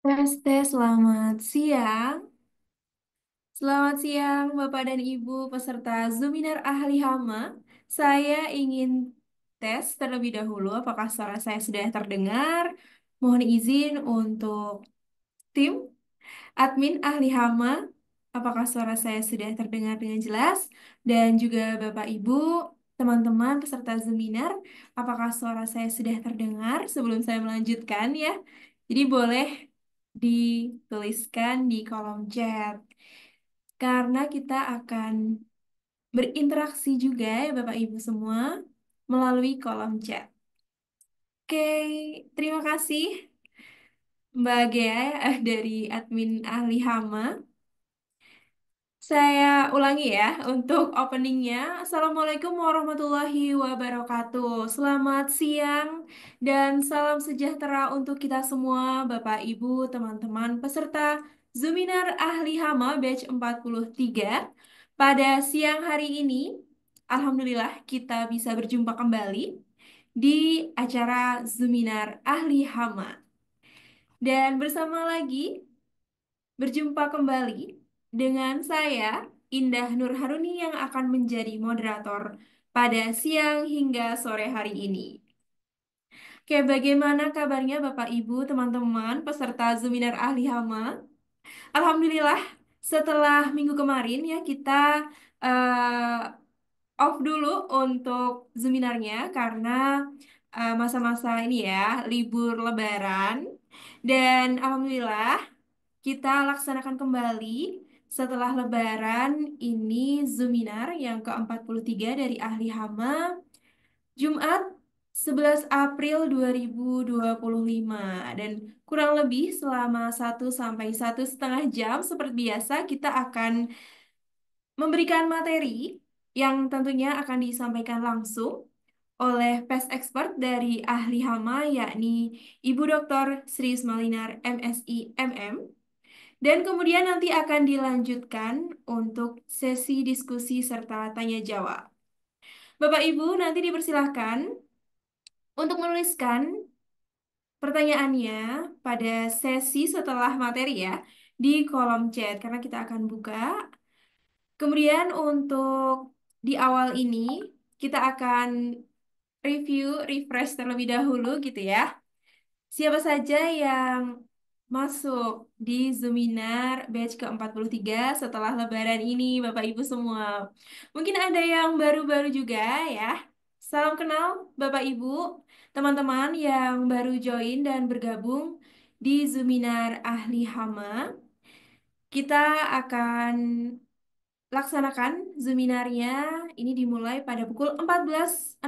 Tes, tes, selamat siang. Selamat siang, Bapak dan Ibu peserta Zoominar Ahli Hama. Saya ingin tes terlebih dahulu apakah suara saya sudah terdengar. Mohon izin untuk tim admin Ahli Hama. Apakah suara saya sudah terdengar dengan jelas? Dan juga Bapak Ibu, teman-teman peserta Zoominar, apakah suara saya sudah terdengar sebelum saya melanjutkan ya? Jadi boleh dituliskan di kolom chat. Karena kita akan berinteraksi juga ya Bapak Ibu semua melalui kolom chat. Oke, terima kasih Mbak Gea dari admin Ahli Hama. Saya ulangi ya untuk openingnya. Assalamualaikum warahmatullahi wabarakatuh. Selamat siang dan salam sejahtera untuk kita semua, Bapak, Ibu, teman-teman peserta Zoominar Ahli Hama Batch 43. Pada siang hari ini, Alhamdulillah kita bisa berjumpa kembali di acara Zoominar Ahli Hama. Dan bersama lagi berjumpa kembali dengan saya, Indah Nur Haruni yang akan menjadi moderator pada siang hingga sore hari ini. Oke, bagaimana kabarnya Bapak Ibu, teman-teman, peserta Zoominar Ahli Hama? Alhamdulillah, setelah minggu kemarin ya kita off dulu untuk Zoominarnya karena masa-masa ini ya, libur Lebaran. Dan Alhamdulillah, kita laksanakan kembali setelah Lebaran ini Zoominar yang ke-43 dari Ahli Hama Jumat 11 April 2025 dan kurang lebih selama 1 sampai 1,5 jam seperti biasa kita akan memberikan materi yang tentunya akan disampaikan langsung oleh pest expert dari Ahli Hama yakni Ibu Dr. Sri Smalinar MSI MM. Dan kemudian nanti akan dilanjutkan untuk sesi diskusi serta tanya jawab. Bapak Ibu nanti dipersilahkan untuk menuliskan pertanyaannya pada sesi setelah materi ya di kolom chat karena kita akan buka. Kemudian untuk di awal ini kita akan review, refresh terlebih dahulu gitu ya. Siapa saja yang masuk di Zoominar batch ke-43 setelah Lebaran ini, Bapak Ibu semua? Mungkin ada yang baru-baru juga ya. Salam kenal Bapak Ibu, teman-teman yang baru join dan bergabung di Zoominar Ahli Hama. Kita akan laksanakan Zoominarnya ini dimulai pada pukul 14.00,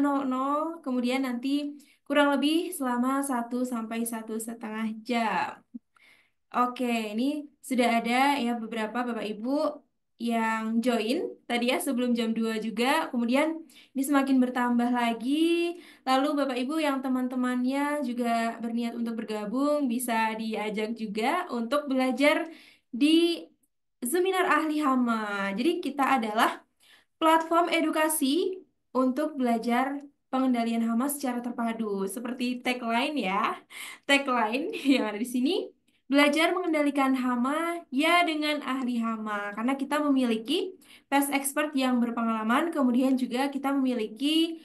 kemudian nanti kurang lebih selama 1 sampai 1,5 jam. Oke, ini sudah ada ya beberapa Bapak Ibu yang join tadi ya sebelum jam 2 juga. Kemudian ini semakin bertambah lagi. Lalu Bapak Ibu yang teman-temannya juga berniat untuk bergabung bisa diajak juga untuk belajar di Seminar Ahli Hama. Jadi kita adalah platform edukasi untuk belajar pengendalian hama secara terpadu. Seperti tagline ya. Tagline yang ada di sini. Belajar mengendalikan hama ya dengan ahli hama. Karena kita memiliki pest expert yang berpengalaman. Kemudian juga kita memiliki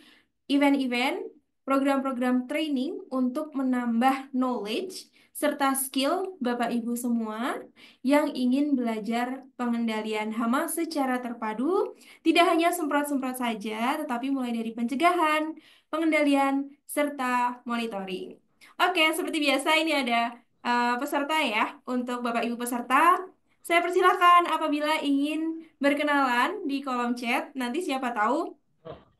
event-event, program-program training untuk menambah knowledge serta skill Bapak Ibu semua yang ingin belajar pengendalian hama secara terpadu, tidak hanya semprot-semprot saja, tetapi mulai dari pencegahan, pengendalian, serta monitoring. Oke, seperti biasa ini ada peserta ya. Untuk Bapak Ibu peserta, saya persilakan apabila ingin berkenalan di kolom chat, nanti siapa tahu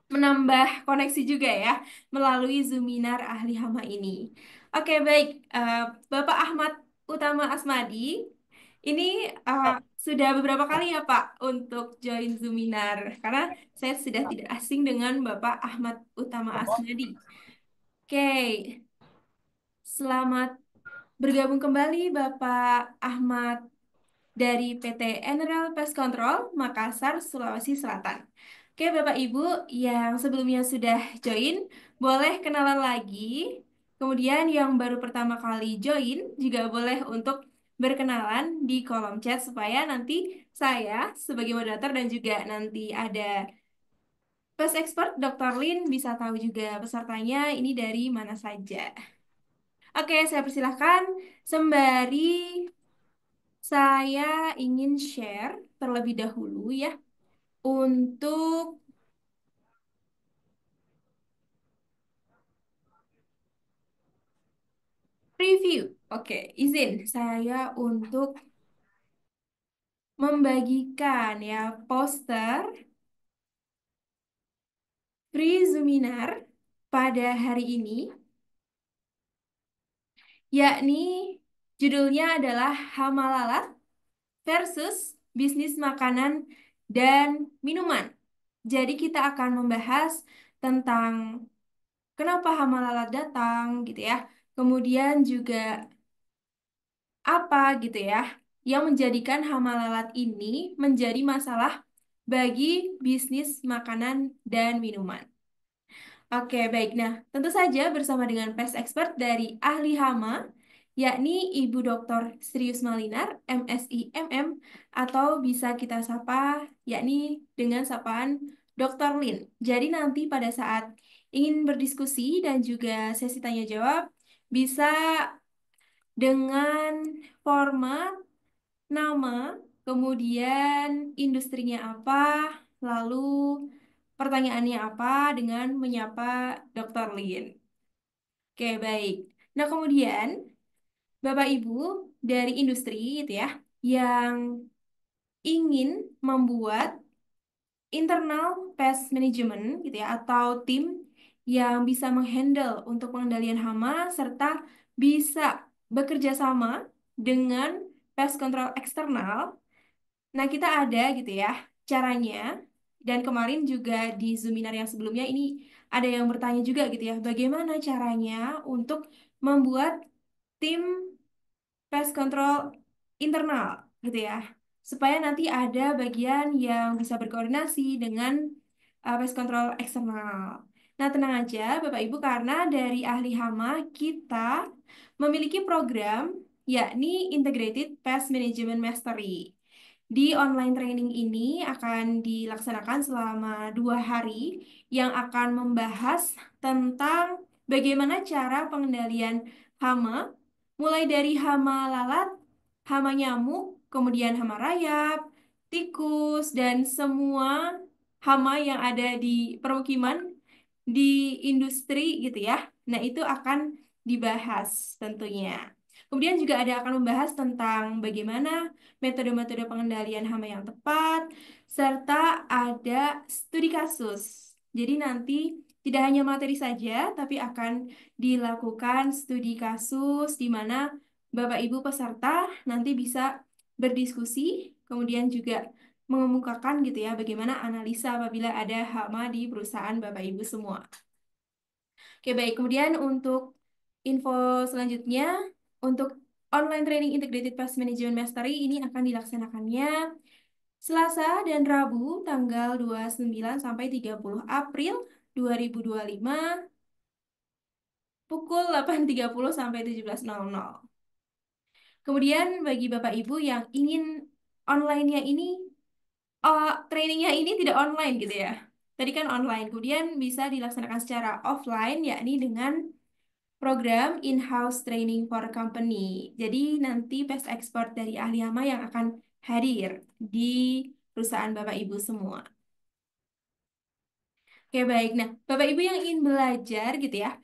menambah koneksi juga ya melalui Zoominar Ahli Hama ini. Oke, baik. Eh, Bapak Ahmad Utama Asmadi, ini eh, sudah beberapa kali ya Pak untuk join Zoominar karena saya sudah tidak asing dengan Bapak Ahmad Utama Asmadi. Oke, selamat bergabung kembali Bapak Ahmad dari PT Emerald Pest Control, Makassar, Sulawesi Selatan. Oke, Bapak Ibu yang sebelumnya sudah join, boleh kenalan lagi. Kemudian yang baru pertama kali join juga boleh untuk berkenalan di kolom chat supaya nanti saya sebagai moderator dan juga nanti ada Pes Expert Dr. Lin bisa tahu juga pesertanya ini dari mana saja. Oke, saya persilahkan sembari saya ingin share terlebih dahulu ya untuk review. Oke, izin saya untuk membagikan ya poster free Zoominar pada hari ini, yakni judulnya adalah Hama Lalat versus bisnis makanan dan minuman. Jadi kita akan membahas tentang kenapa hama lalat datang gitu ya. Kemudian juga apa gitu ya yang menjadikan hama lalat ini menjadi masalah bagi bisnis makanan dan minuman. Oke, baik. Nah, tentu saja bersama dengan pes expert dari ahli hama, yakni Ibu Dr. Srius Malinar, MSI MM, atau bisa kita sapa, yakni dengan sapaan Dr. Lin. Jadi nanti pada saat ingin berdiskusi dan juga sesi tanya jawab, bisa dengan format nama, kemudian industrinya apa, lalu pertanyaannya apa dengan menyapa Dr. Lin. Oke, baik. Nah, kemudian Bapak Ibu dari industri itu ya yang ingin membuat internal pest management gitu ya atau tim yang bisa menghandle untuk pengendalian hama serta bisa bekerja sama dengan pest control eksternal. Nah, kita ada gitu ya caranya. Dan kemarin juga di Zoominar yang sebelumnya ini ada yang bertanya juga gitu ya, bagaimana caranya untuk membuat tim pest control internal gitu ya. Supaya nanti ada bagian yang bisa berkoordinasi dengan pest control eksternal. Nah, tenang aja Bapak Ibu karena dari ahli hama kita memiliki program yakni Integrated Pest Management Mastery. Di online training ini akan dilaksanakan selama 2 hari yang akan membahas tentang bagaimana cara pengendalian hama, mulai dari hama lalat, hama nyamuk, kemudian hama rayap, tikus, dan semua hama yang ada di permukiman, di industri gitu ya. Nah, itu akan dibahas tentunya. Kemudian juga ada akan membahas tentang bagaimana metode-metode pengendalian hama yang tepat, serta ada studi kasus. Jadi nanti tidak hanya materi saja, tapi akan dilakukan studi kasus di mana Bapak Ibu peserta nanti bisa berdiskusi, kemudian juga mengemukakan gitu ya bagaimana analisa apabila ada hama di perusahaan Bapak Ibu semua. Oke, baik. Kemudian untuk info selanjutnya, untuk online training Integrated Pest Management Mastery ini akan dilaksanakannya Selasa dan Rabu tanggal 29 sampai 30 April 2025 pukul 8.30 sampai 17.00. Kemudian bagi Bapak Ibu yang ingin online-nya ini, trainingnya ini tidak online gitu ya. Tadi kan online, kemudian bisa dilaksanakan secara offline, yakni dengan program in-house training for company. Jadi nanti pest expert dari ahli hama yang akan hadir di perusahaan Bapak Ibu semua. Oke, baik. Nah, Bapak Ibu yang ingin belajar gitu ya,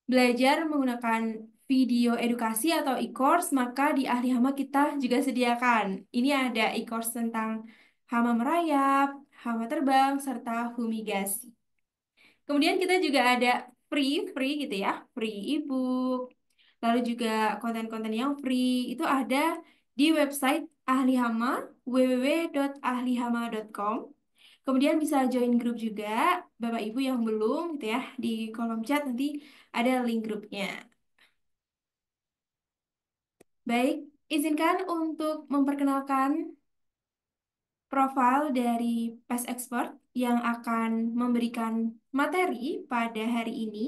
belajar menggunakan video edukasi atau e-course, maka di ahli hama kita juga sediakan. Ini ada e-course tentang hama merayap, hama terbang, serta fumigasi. Kemudian kita juga ada free gitu ya, free ebook. Lalu juga konten-konten yang free itu ada di website Ahli Hama www.ahlihama.com. Kemudian bisa join grup juga, Bapak Ibu yang belum gitu ya, di kolom chat nanti ada link grupnya. Baik, izinkan untuk memperkenalkan profil dari Pest Expert yang akan memberikan materi pada hari ini.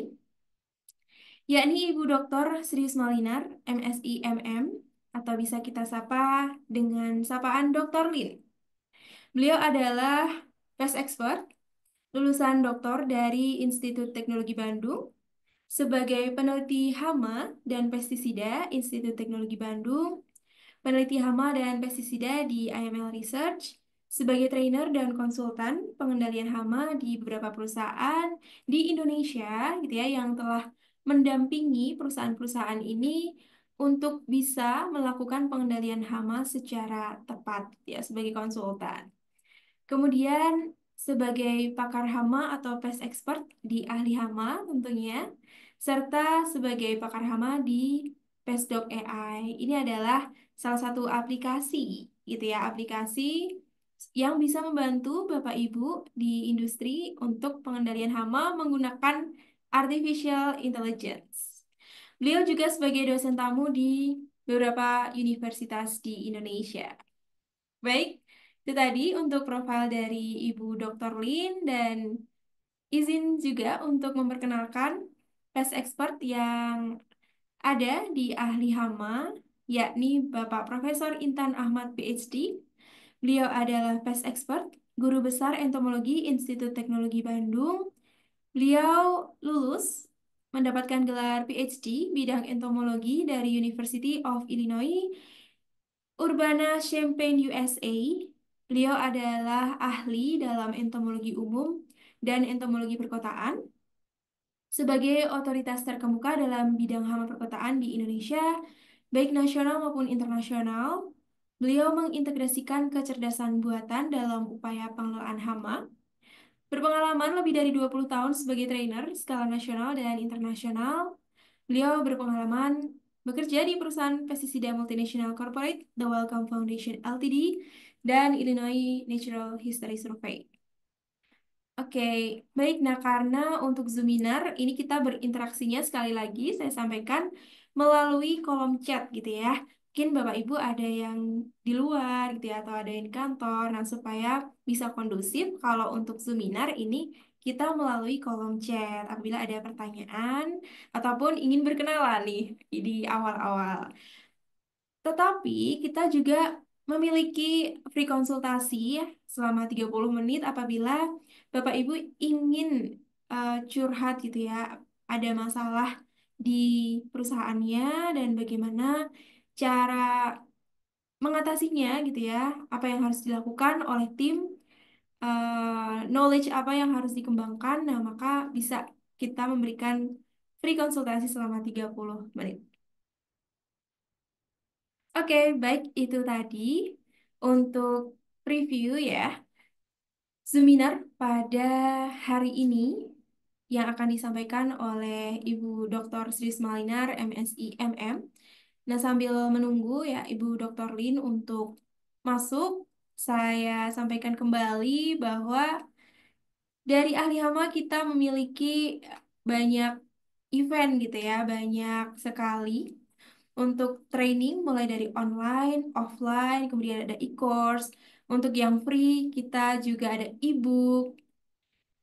yakni Ibu Dr. Sri Malinar, MSI MM, atau bisa kita sapa dengan sapaan Dr. Lin. Beliau adalah pest expert, lulusan doktor dari Institut Teknologi Bandung, sebagai peneliti hama dan pestisida Institut Teknologi Bandung, peneliti hama dan pestisida di IML Research, sebagai trainer dan konsultan pengendalian hama di beberapa perusahaan di Indonesia, gitu ya, yang telah mendampingi perusahaan-perusahaan ini untuk bisa melakukan pengendalian hama secara tepat, ya, sebagai konsultan. Kemudian sebagai pakar hama atau pest expert di ahli hama tentunya, serta sebagai pakar hama di Pestdoc AI. Ini adalah salah satu aplikasi gitu ya, aplikasi yang bisa membantu Bapak Ibu di industri untuk pengendalian hama menggunakan artificial intelligence. Beliau juga sebagai dosen tamu di beberapa universitas di Indonesia. Baik, itu tadi untuk profil dari Ibu Dr. Lin dan izin juga untuk memperkenalkan pest expert yang ada di ahli hama, yakni Bapak Profesor Intan Ahmad PhD. Beliau adalah pest expert, guru besar entomologi Institut Teknologi Bandung. Beliau lulus mendapatkan gelar PhD bidang entomologi dari University of Illinois Urbana-Champaign, USA. Beliau adalah ahli dalam entomologi umum dan entomologi perkotaan. Sebagai otoritas terkemuka dalam bidang hama perkotaan di Indonesia, baik nasional maupun internasional, beliau mengintegrasikan kecerdasan buatan dalam upaya pengelolaan hama. Berpengalaman lebih dari 20 tahun sebagai trainer skala nasional dan internasional, beliau berpengalaman bekerja di perusahaan pestisida multinasional corporate The Wellcome Foundation Ltd dan Illinois Natural History Survey. Oke, baik. Nah, karena untuk Zoominar ini kita berinteraksinya sekali lagi saya sampaikan melalui kolom chat gitu ya. Mungkin Bapak Ibu ada yang di luar gitu ya atau ada yang di kantor. Nah, supaya bisa kondusif kalau untuk Zoominar ini kita melalui kolom chat apabila ada pertanyaan ataupun ingin berkenalan nih di awal-awal. Tetapi kita juga memiliki free konsultasi ya, selama 30 menit apabila Bapak Ibu ingin curhat gitu ya, ada masalah di perusahaannya dan bagaimana cara mengatasinya gitu ya, apa yang harus dilakukan oleh tim, knowledge apa yang harus dikembangkan. Nah, maka bisa kita memberikan free konsultasi selama 30 menit. Oke, baik itu tadi untuk preview ya seminar pada hari ini yang akan disampaikan oleh Ibu Dr. Sri Malinar, MSI MM. Nah, sambil menunggu ya Ibu Dr. Lin untuk masuk, saya sampaikan kembali bahwa dari ahli hama kita memiliki banyak event gitu ya, banyak sekali untuk training mulai dari online, offline, kemudian ada e-course. Untuk yang free, kita juga ada e-book.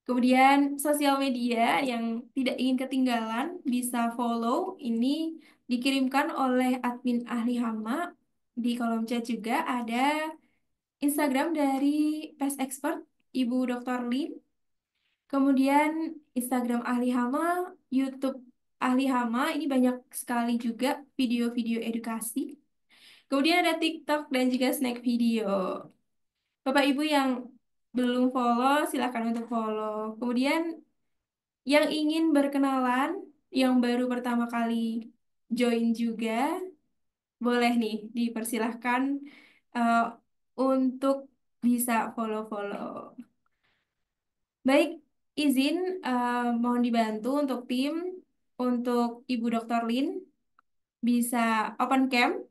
Kemudian sosial media yang tidak ingin ketinggalan bisa follow. Ini dikirimkan oleh admin ahli hama. Di kolom chat juga ada Instagram dari Pest Expert Ibu Dr. Lin. Kemudian Instagram ahli hama, YouTube ahli hama. Ini banyak sekali juga video-video edukasi. Kemudian ada TikTok dan juga snack video. Bapak Ibu yang belum follow, silakan untuk follow. Kemudian yang ingin berkenalan, yang baru pertama kali join juga, boleh nih dipersilahkan eh, untuk bisa follow-follow. Baik, izin mohon dibantu untuk tim, untuk Ibu Dr. Lin bisa open cam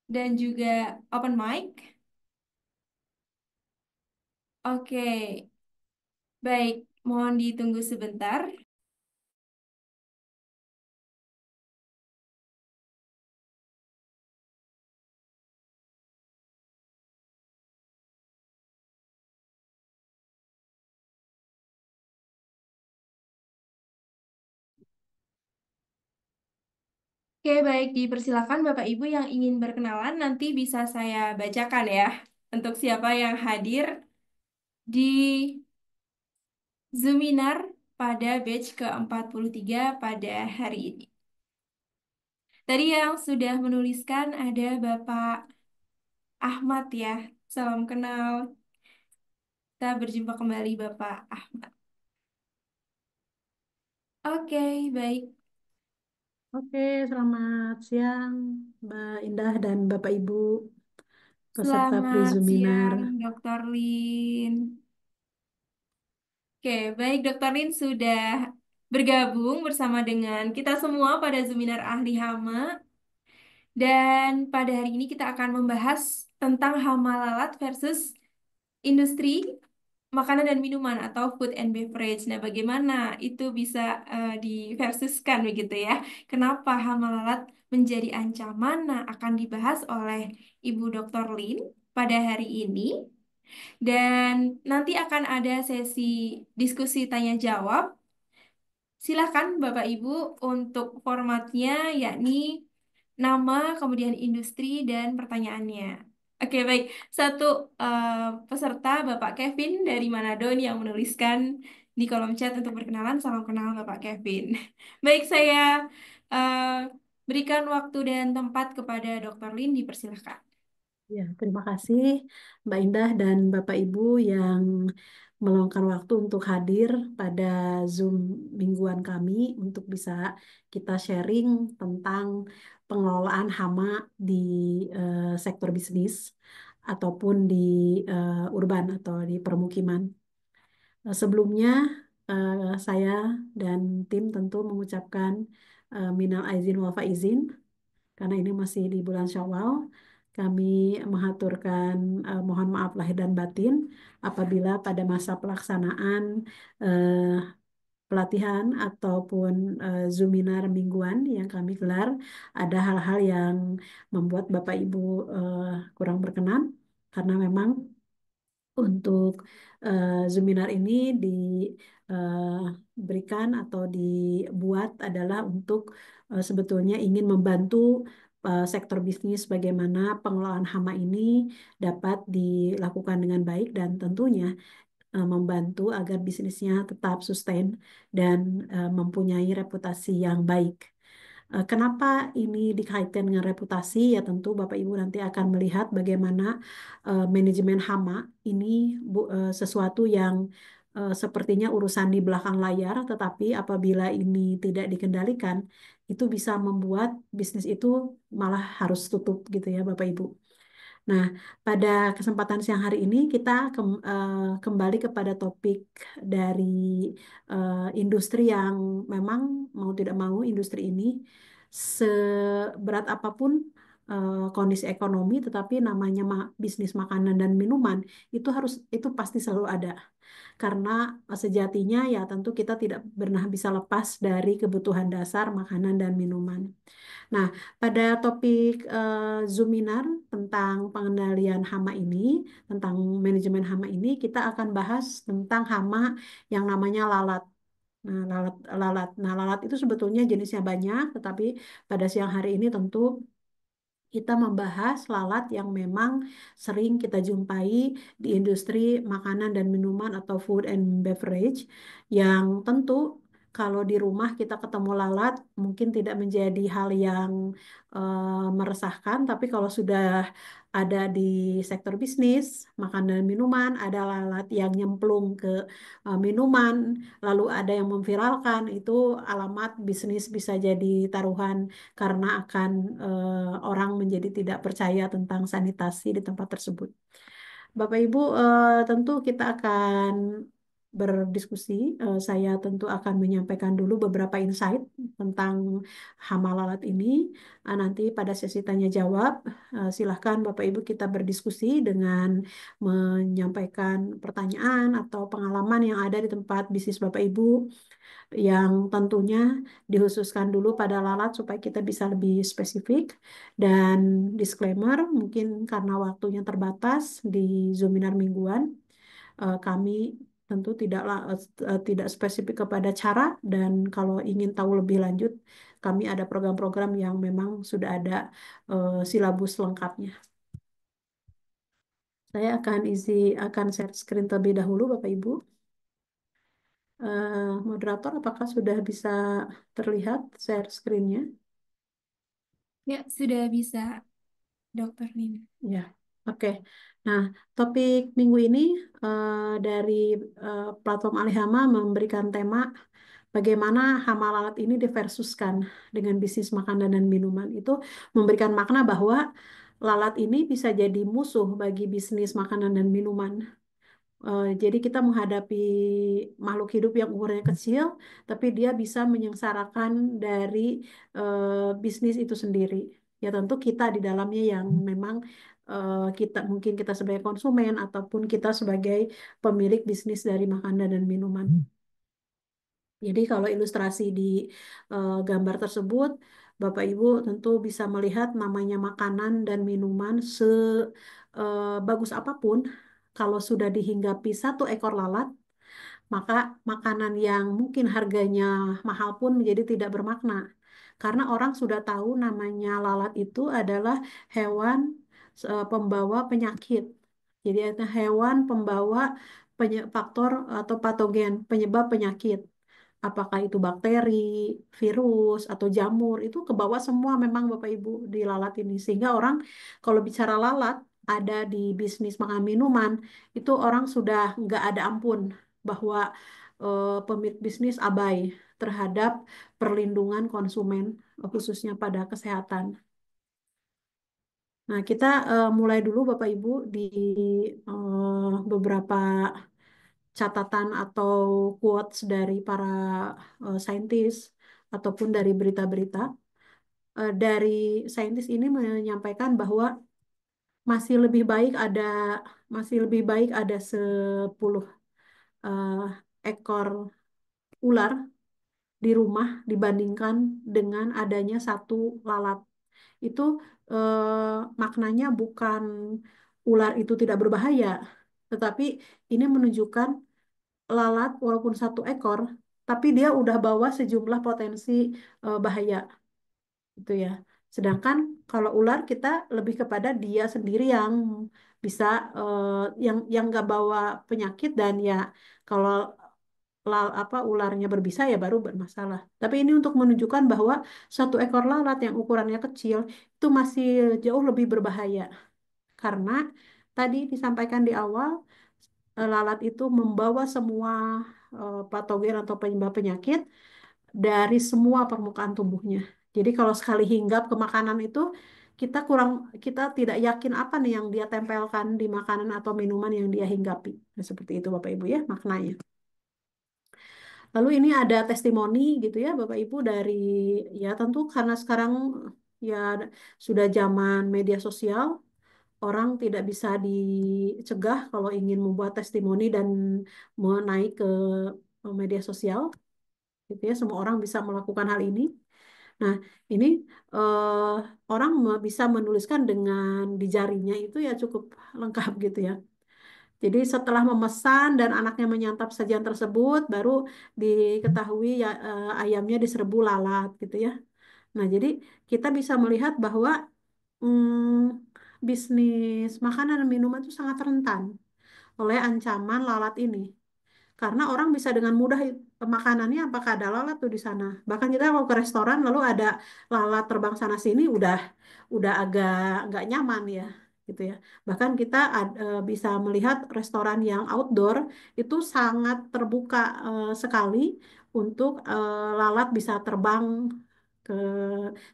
dan juga open mic. Oke, baik, mohon ditunggu sebentar. Oke, baik. Dipersilakan Bapak Ibu yang ingin berkenalan nanti bisa saya bacakan ya. Untuk siapa yang hadir di Zoominar pada batch ke-43 pada hari ini. Tadi yang sudah menuliskan ada Bapak Ahmad ya. Salam kenal. Kita berjumpa kembali Bapak Ahmad. Oke, baik. Oke, selamat siang Mbak Indah dan Bapak Ibu peserta Selamat Prizuminar. siang, Dokter Lin. Oke, baik Dokter Lin sudah bergabung bersama dengan kita semua pada Zoominar Ahli Hama. Dan pada hari ini kita akan membahas tentang hama lalat versus industri makanan dan minuman atau food and beverage. Nah, bagaimana itu bisa diversuskan begitu ya? Kenapa hama lalat menjadi ancaman? Nah, akan dibahas oleh Ibu Dr. Lin pada hari ini. Dan nanti akan ada sesi diskusi tanya jawab. Silakan Bapak Ibu untuk formatnya yakni nama, kemudian industri dan pertanyaannya. Oke, baik. Satu eh, peserta Bapak Kevin dari Manado ini yang menuliskan di kolom chat untuk berkenalan. Salam kenal Bapak Kevin. Baik, saya eh, berikan waktu dan tempat kepada Dr. Lin, dipersilahkan. Ya, terima kasih Mbak Indah dan Bapak Ibu yang meluangkan waktu untuk hadir pada Zoom mingguan kami untuk bisa kita sharing tentang pengelolaan hama di sektor bisnis ataupun di urban atau di permukiman. Sebelumnya, saya dan tim tentu mengucapkan minal aizin wal faizin karena ini masih di bulan Syawal. Kami mengaturkan mohon maaf lahir dan batin apabila pada masa pelaksanaan eh, pelatihan ataupun Zoominar mingguan yang kami gelar ada hal-hal yang membuat Bapak Ibu kurang berkenan karena memang untuk Zoominar ini diberikan atau dibuat adalah untuk sebetulnya ingin membantu sektor bisnis bagaimana pengelolaan hama ini dapat dilakukan dengan baik dan tentunya membantu agar bisnisnya tetap sustain dan mempunyai reputasi yang baik. Kenapa ini dikaitkan dengan reputasi? Ya tentu Bapak Ibu nanti akan melihat bagaimana manajemen hama ini sesuatu yang sepertinya urusan di belakang layar, tetapi apabila ini tidak dikendalikan, itu bisa membuat bisnis itu malah harus tutup gitu ya Bapak Ibu. Nah, pada kesempatan siang hari ini kita kembali kepada topik dari industri yang memang mau tidak mau industri ini seberat apapun kondisi ekonomi, tetapi namanya bisnis makanan dan minuman itu pasti selalu ada karena sejatinya ya tentu kita tidak pernah bisa lepas dari kebutuhan dasar makanan dan minuman. Nah, pada topik Zoominar tentang pengendalian hama ini, tentang manajemen hama ini, kita akan bahas tentang hama yang namanya lalat. Nah, lalat. Nah, lalat itu sebetulnya jenisnya banyak, tetapi pada siang hari ini tentu kita membahas lalat yang memang sering kita jumpai di industri makanan dan minuman atau food and beverage yang tentu kalau di rumah kita ketemu lalat mungkin tidak menjadi hal yang meresahkan, tapi kalau sudah ada di sektor bisnis makanan dan minuman ada lalat yang nyemplung ke minuman lalu ada yang memviralkan itu alamat bisnis bisa jadi taruhan karena akan orang menjadi tidak percaya tentang sanitasi di tempat tersebut. Bapak Ibu, tentu kita akan berdiskusi. Saya tentu akan menyampaikan dulu beberapa insight tentang hama lalat ini. Nanti pada sesi tanya jawab, silahkan Bapak Ibu kita berdiskusi dengan menyampaikan pertanyaan atau pengalaman yang ada di tempat bisnis Bapak Ibu yang tentunya dikhususkan dulu pada lalat supaya kita bisa lebih spesifik dan disclaimer mungkin karena waktunya terbatas di Zoominar mingguan kami tentu tidak spesifik kepada cara dan kalau ingin tahu lebih lanjut Kami ada program-program yang memang sudah ada silabus lengkapnya. Saya akan share screen terlebih dahulu, Bapak Ibu. Moderator, apakah sudah bisa terlihat share screen-nya? Ya, sudah bisa, Dokter Nina. Ya, oke. Nah, topik minggu ini dari platform Alihama memberikan tema bagaimana hama lalat ini diversuskan dengan bisnis makanan dan minuman. Itu memberikan makna bahwa lalat ini bisa jadi musuh bagi bisnis makanan dan minuman. Jadi kita menghadapi makhluk hidup yang umurnya kecil, tapi dia bisa menyengsarakan dari bisnis itu sendiri. Ya tentu kita di dalamnya yang memang kita mungkin kita sebagai konsumen ataupun kita sebagai pemilik bisnis dari makanan dan minuman. Jadi kalau ilustrasi di gambar tersebut, Bapak Ibu tentu bisa melihat namanya makanan dan minuman sebagus apapun, kalau sudah dihinggapi satu ekor lalat, maka makanan yang mungkin harganya mahal pun menjadi tidak bermakna. Karena orang sudah tahu namanya lalat itu adalah hewan pembawa penyakit. Jadi itu hewan pembawa faktor atau patogen penyebab penyakit. Apakah itu bakteri, virus, atau jamur, itu ke bawah semua memang Bapak Ibu di lalat ini. Sehingga orang kalau bicara lalat ada di bisnis makan minuman, itu orang sudah nggak ada ampun bahwa pemilik bisnis abai terhadap perlindungan konsumen, khususnya pada kesehatan. Nah, kita mulai dulu Bapak Ibu di beberapa catatan atau quotes dari para saintis ataupun dari berita-berita. Dari saintis ini menyampaikan bahwa masih lebih baik ada masih lebih baik ada 10 eh, ekor ular di rumah dibandingkan dengan adanya satu lalat. Itu maknanya bukan ular itu tidak berbahaya, tetapi ini menunjukkan lalat walaupun satu ekor, tapi dia udah bawa sejumlah potensi bahaya gitu ya. Sedangkan kalau ular kita lebih kepada dia sendiri yang bisa eh, yang nggak bawa penyakit dan ya kalau ularnya berbisa ya baru bermasalah. Tapi ini untuk menunjukkan bahwa satu ekor lalat yang ukurannya kecil itu masih jauh lebih berbahaya karena tadi disampaikan di awal lalat itu membawa semua patogen atau penyebab penyakit dari semua permukaan tubuhnya. Jadi kalau sekali hinggap ke makanan itu kita tidak yakin apa nih yang dia tempelkan di makanan atau minuman yang dia hinggapi. Nah, seperti itu Bapak Ibu ya maknanya. Lalu ini ada testimoni gitu ya Bapak Ibu dari ya tentu karena sekarang ya sudah zaman media sosial, orang tidak bisa dicegah kalau ingin membuat testimoni dan menaik ke media sosial gitu ya. Semua orang bisa melakukan hal ini. Nah, ini eh, orang bisa menuliskan dengan di jarinya itu ya cukup lengkap gitu ya. Jadi setelah memesan dan anaknya menyantap sajian tersebut, baru diketahui ya ayamnya diserbu lalat gitu ya. Nah, jadi kita bisa melihat bahwa bisnis makanan dan minuman itu sangat rentan oleh ancaman lalat ini. Karena orang bisa dengan mudah makanannya apakah ada lalat tuh di sana. Bahkan kita mau ke restoran lalu ada lalat terbang sana sini udah agak nggak nyaman ya gitu ya. Bahkan kita bisa melihat restoran yang outdoor itu sangat terbuka sekali untuk lalat bisa terbang ke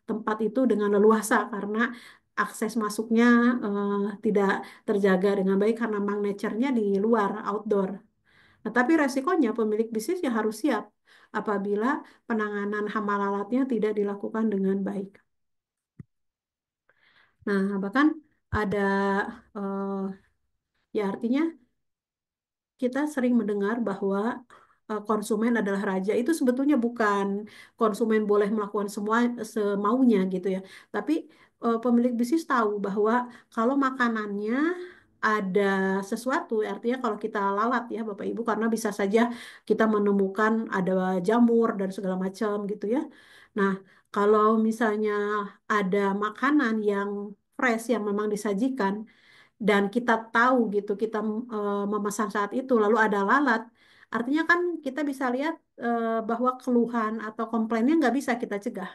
tempat itu dengan leluasa karena akses masuknya eh, tidak terjaga dengan baik karena memang nature-nya di luar outdoor. Nah, tapi resikonya pemilik bisnis ya harus siap apabila penanganan hama lalatnya tidak dilakukan dengan baik. Nah, bahkan ada eh, ya artinya kita sering mendengar bahwa konsumen adalah raja. Itu sebetulnya bukan konsumen boleh melakukan semua semaunya gitu ya. Tapi pemilik bisnis tahu bahwa kalau makanannya ada sesuatu, artinya kalau kita lalat ya Bapak Ibu, karena bisa saja kita menemukan ada jamur dan segala macam gitu ya. Nah, Kalau misalnya ada makanan yang fresh yang memang disajikan dan kita tahu gitu, kita memesan saat itu lalu ada lalat, artinya kan kita bisa lihat bahwa keluhan atau komplainnya nggak bisa kita cegah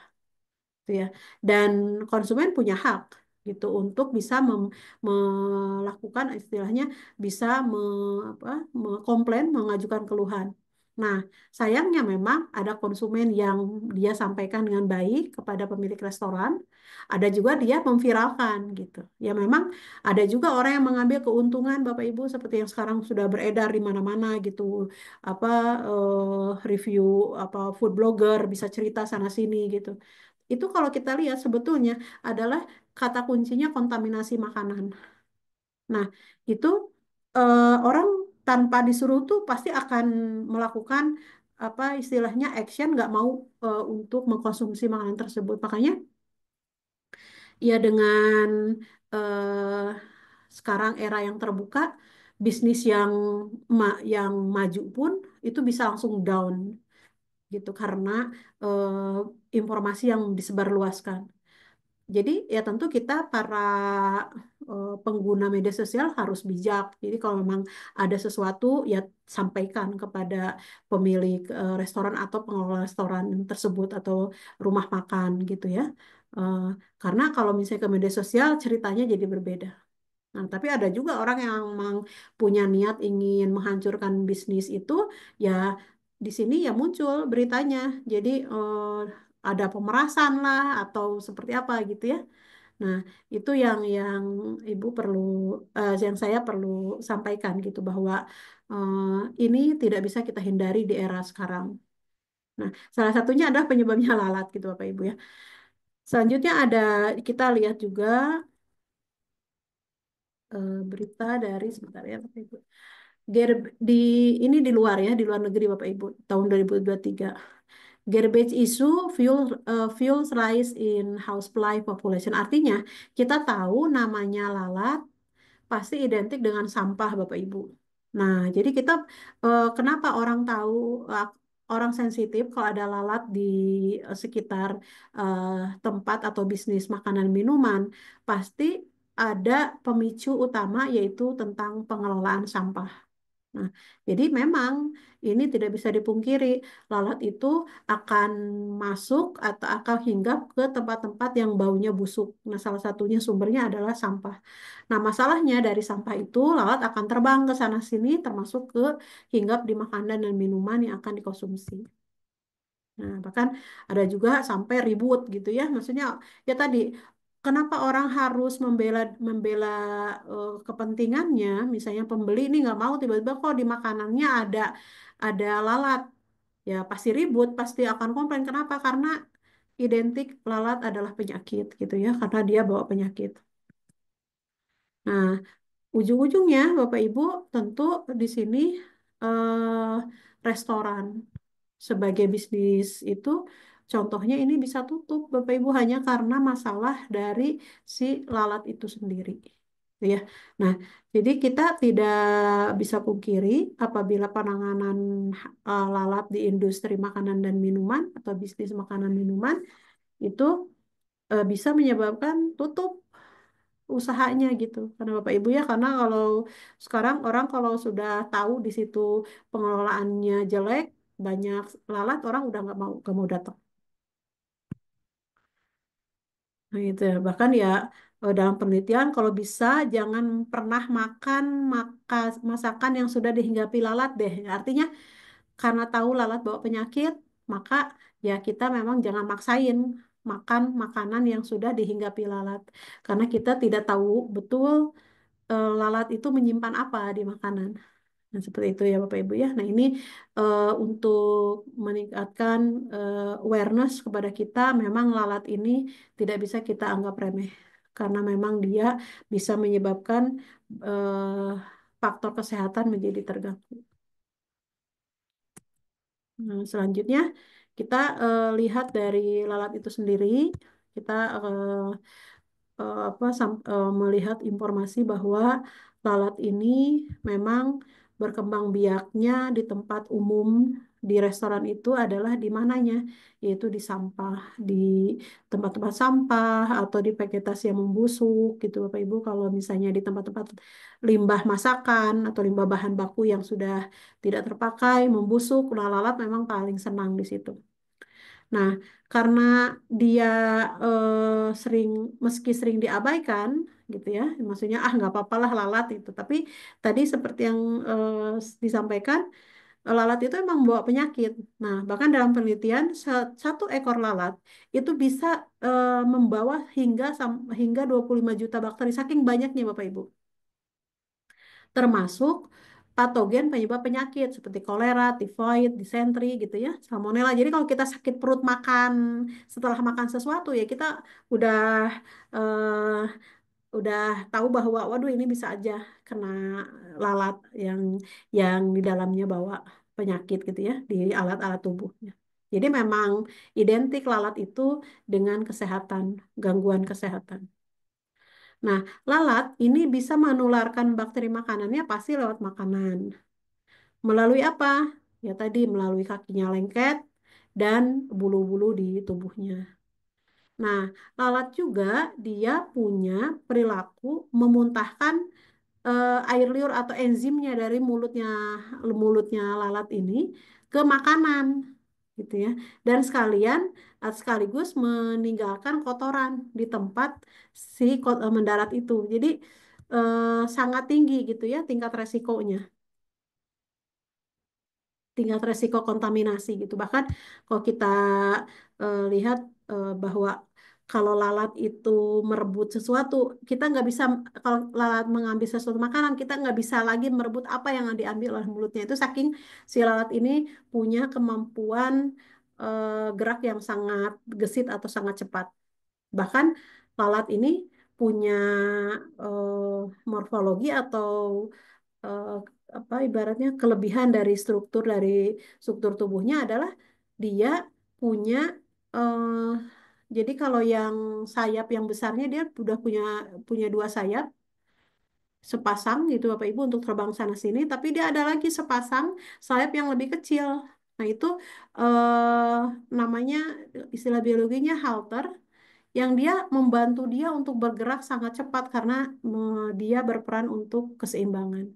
gitu ya. Dan konsumen punya hak gitu untuk bisa melakukan istilahnya bisa apa, komplain, mengajukan keluhan. Nah, sayangnya memang ada konsumen yang dia sampaikan dengan baik kepada pemilik restoran, ada juga dia memviralkan gitu. Ya memang ada juga orang yang mengambil keuntungan Bapak Ibu seperti yang sekarang sudah beredar di mana-mana gitu. Apa review apa food blogger bisa cerita sana sini gitu. Itu kalau kita lihat sebetulnya adalah kata kuncinya kontaminasi makanan. Nah, itu orang tanpa disuruh tuh pasti akan melakukan apa istilahnya action nggak mau untuk mengkonsumsi makanan tersebut. Makanya ya dengan eh, sekarang era yang terbuka, bisnis yang yang maju pun itu bisa langsung down gitu karena informasi yang disebarluaskan. Jadi ya tentu kita para pengguna media sosial harus bijak. Jadi kalau memang ada sesuatu ya sampaikan kepada pemilik restoran atau pengelola restoran tersebut atau rumah makan gitu ya. Eh, karena kalau misalnya ke media sosial ceritanya jadi berbeda. Nah, tapi ada juga orang yang memang punya niat ingin menghancurkan bisnis itu, ya di sini ya muncul beritanya. Jadi ada pemerasan lah atau seperti apa gitu ya. Nah, itu yang Ibu perlu, yang saya perlu sampaikan gitu bahwa eh, ini tidak bisa kita hindari di era sekarang. Nah, salah satunya adalah penyebabnya lalat gitu Bapak Ibu ya. Selanjutnya ada kita lihat juga berita dari sebentar ya Bapak Ibu. Di ini di luar ya, di luar negeri Bapak Ibu, tahun 2023. Garbage issue fuels rise in housefly population. Artinya, kita tahu namanya lalat pasti identik dengan sampah Bapak Ibu. Nah, jadi kita kenapa orang tahu orang sensitif kalau ada lalat di sekitar eh, tempat atau bisnis makanan minuman, pasti ada pemicu utama yaitu tentang pengelolaan sampah. Nah, jadi memang ini tidak bisa dipungkiri, lalat itu akan masuk atau akan hinggap ke tempat-tempat yang baunya busuk. Nah, salah satunya sumbernya adalah sampah. Nah, masalahnya dari sampah itu lalat akan terbang ke sana sini, termasuk ke hinggap di makanan dan minuman yang akan dikonsumsi. Nah, bahkan ada juga sampai ribut gitu ya. Maksudnya ya tadi kenapa orang harus membela membela kepentingannya? Misalnya pembeli ini nggak mau tiba-tiba kok di makanannya ada lalat. Ya pasti ribut, pasti akan komplain. Kenapa? Karena identik lalat adalah penyakit gitu ya, karena dia bawa penyakit. Nah, ujung-ujungnya Bapak Ibu tentu di sini eh, restoran sebagai bisnis itu contohnya ini bisa tutup Bapak Ibu hanya karena masalah dari si lalat itu sendiri. Ya. Nah, jadi kita tidak bisa pungkiri apabila penanganan lalat di industri makanan dan minuman atau bisnis makanan minuman itu bisa menyebabkan tutup usahanya gitu. Karena Bapak Ibu ya, karena kalau sekarang orang kalau sudah tahu di situ pengelolaannya jelek, banyak lalat, orang udah nggak mau datang. Nah, gitu ya. Bahkan ya dalam penelitian kalau bisa jangan pernah makan masakan yang sudah dihinggapi lalat deh. Artinya karena tahu lalat bawa penyakit, maka ya kita memang jangan maksain makan makanan yang sudah dihinggapi lalat. Karena kita tidak tahu betul lalat itu menyimpan apa di makanan. Nah, seperti itu ya Bapak Ibu ya. Nah, ini untuk meningkatkan awareness kepada kita, memang lalat ini tidak bisa kita anggap remeh. Karena memang dia bisa menyebabkan faktor kesehatan menjadi terganggu. Nah, selanjutnya kita lihat dari lalat itu sendiri. Kita melihat informasi bahwa lalat ini memang berkembang biaknya di tempat umum di restoran itu adalah di mananya, yaitu di sampah, di tempat-tempat sampah atau di vegetasi yang membusuk gitu Bapak Ibu. Kalau misalnya di tempat-tempat limbah masakan atau limbah bahan baku yang sudah tidak terpakai, membusuk, nah lalat memang paling senang di situ. Nah, karena dia sering, meski sering diabaikan, gitu ya, maksudnya nggak apa-apalah lalat itu. Tapi tadi seperti yang disampaikan, lalat itu emang membawa penyakit. Nah, bahkan dalam penelitian satu ekor lalat itu bisa membawa hingga 25 juta bakteri, saking banyaknya Bapak Ibu, termasuk patogen penyebab penyakit seperti kolera, tifoid, disentri gitu ya, salmonella. Jadi kalau kita sakit perut makan setelah makan sesuatu ya kita udah eh, udah tahu bahwa waduh ini bisa aja kena lalat yang di dalamnya bawa penyakit gitu ya di alat-alat tubuhnya. Jadi memang identik lalat itu dengan kesehatan, gangguan kesehatan. Nah, lalat ini bisa menularkan bakteri makanannya pasti lewat makanan. Melalui apa? Ya tadi melalui kakinya lengket dan bulu-bulu di tubuhnya. Nah, lalat juga dia punya perilaku memuntahkan air liur atau enzimnya dari mulutnya lalat ini ke makanan gitu ya. Dan sekaligus meninggalkan kotoran di tempat mendarat itu. Jadi sangat tinggi gitu ya tingkat resikonya, tingkat resiko kontaminasi gitu. Bahkan kalau kita lihat bahwa kalau lalat itu merebut sesuatu, kita nggak bisa, kalau lalat mengambil sesuatu makanan, kita nggak bisa lagi merebut apa yang diambil oleh mulutnya. Itu saking si lalat ini punya kemampuan gerak yang sangat gesit atau sangat cepat. Bahkan lalat ini punya morfologi atau eh, apa ibaratnya kelebihan dari struktur tubuhnya adalah dia punya eh, jadi kalau yang sayap yang besarnya dia udah punya punya dua sayap sepasang gitu Bapak Ibu untuk terbang sana sini, tapi dia ada lagi sepasang sayap yang lebih kecil. Nah itu eh, namanya istilah biologinya halter, yang dia membantu dia untuk bergerak sangat cepat karena dia berperan untuk keseimbangan.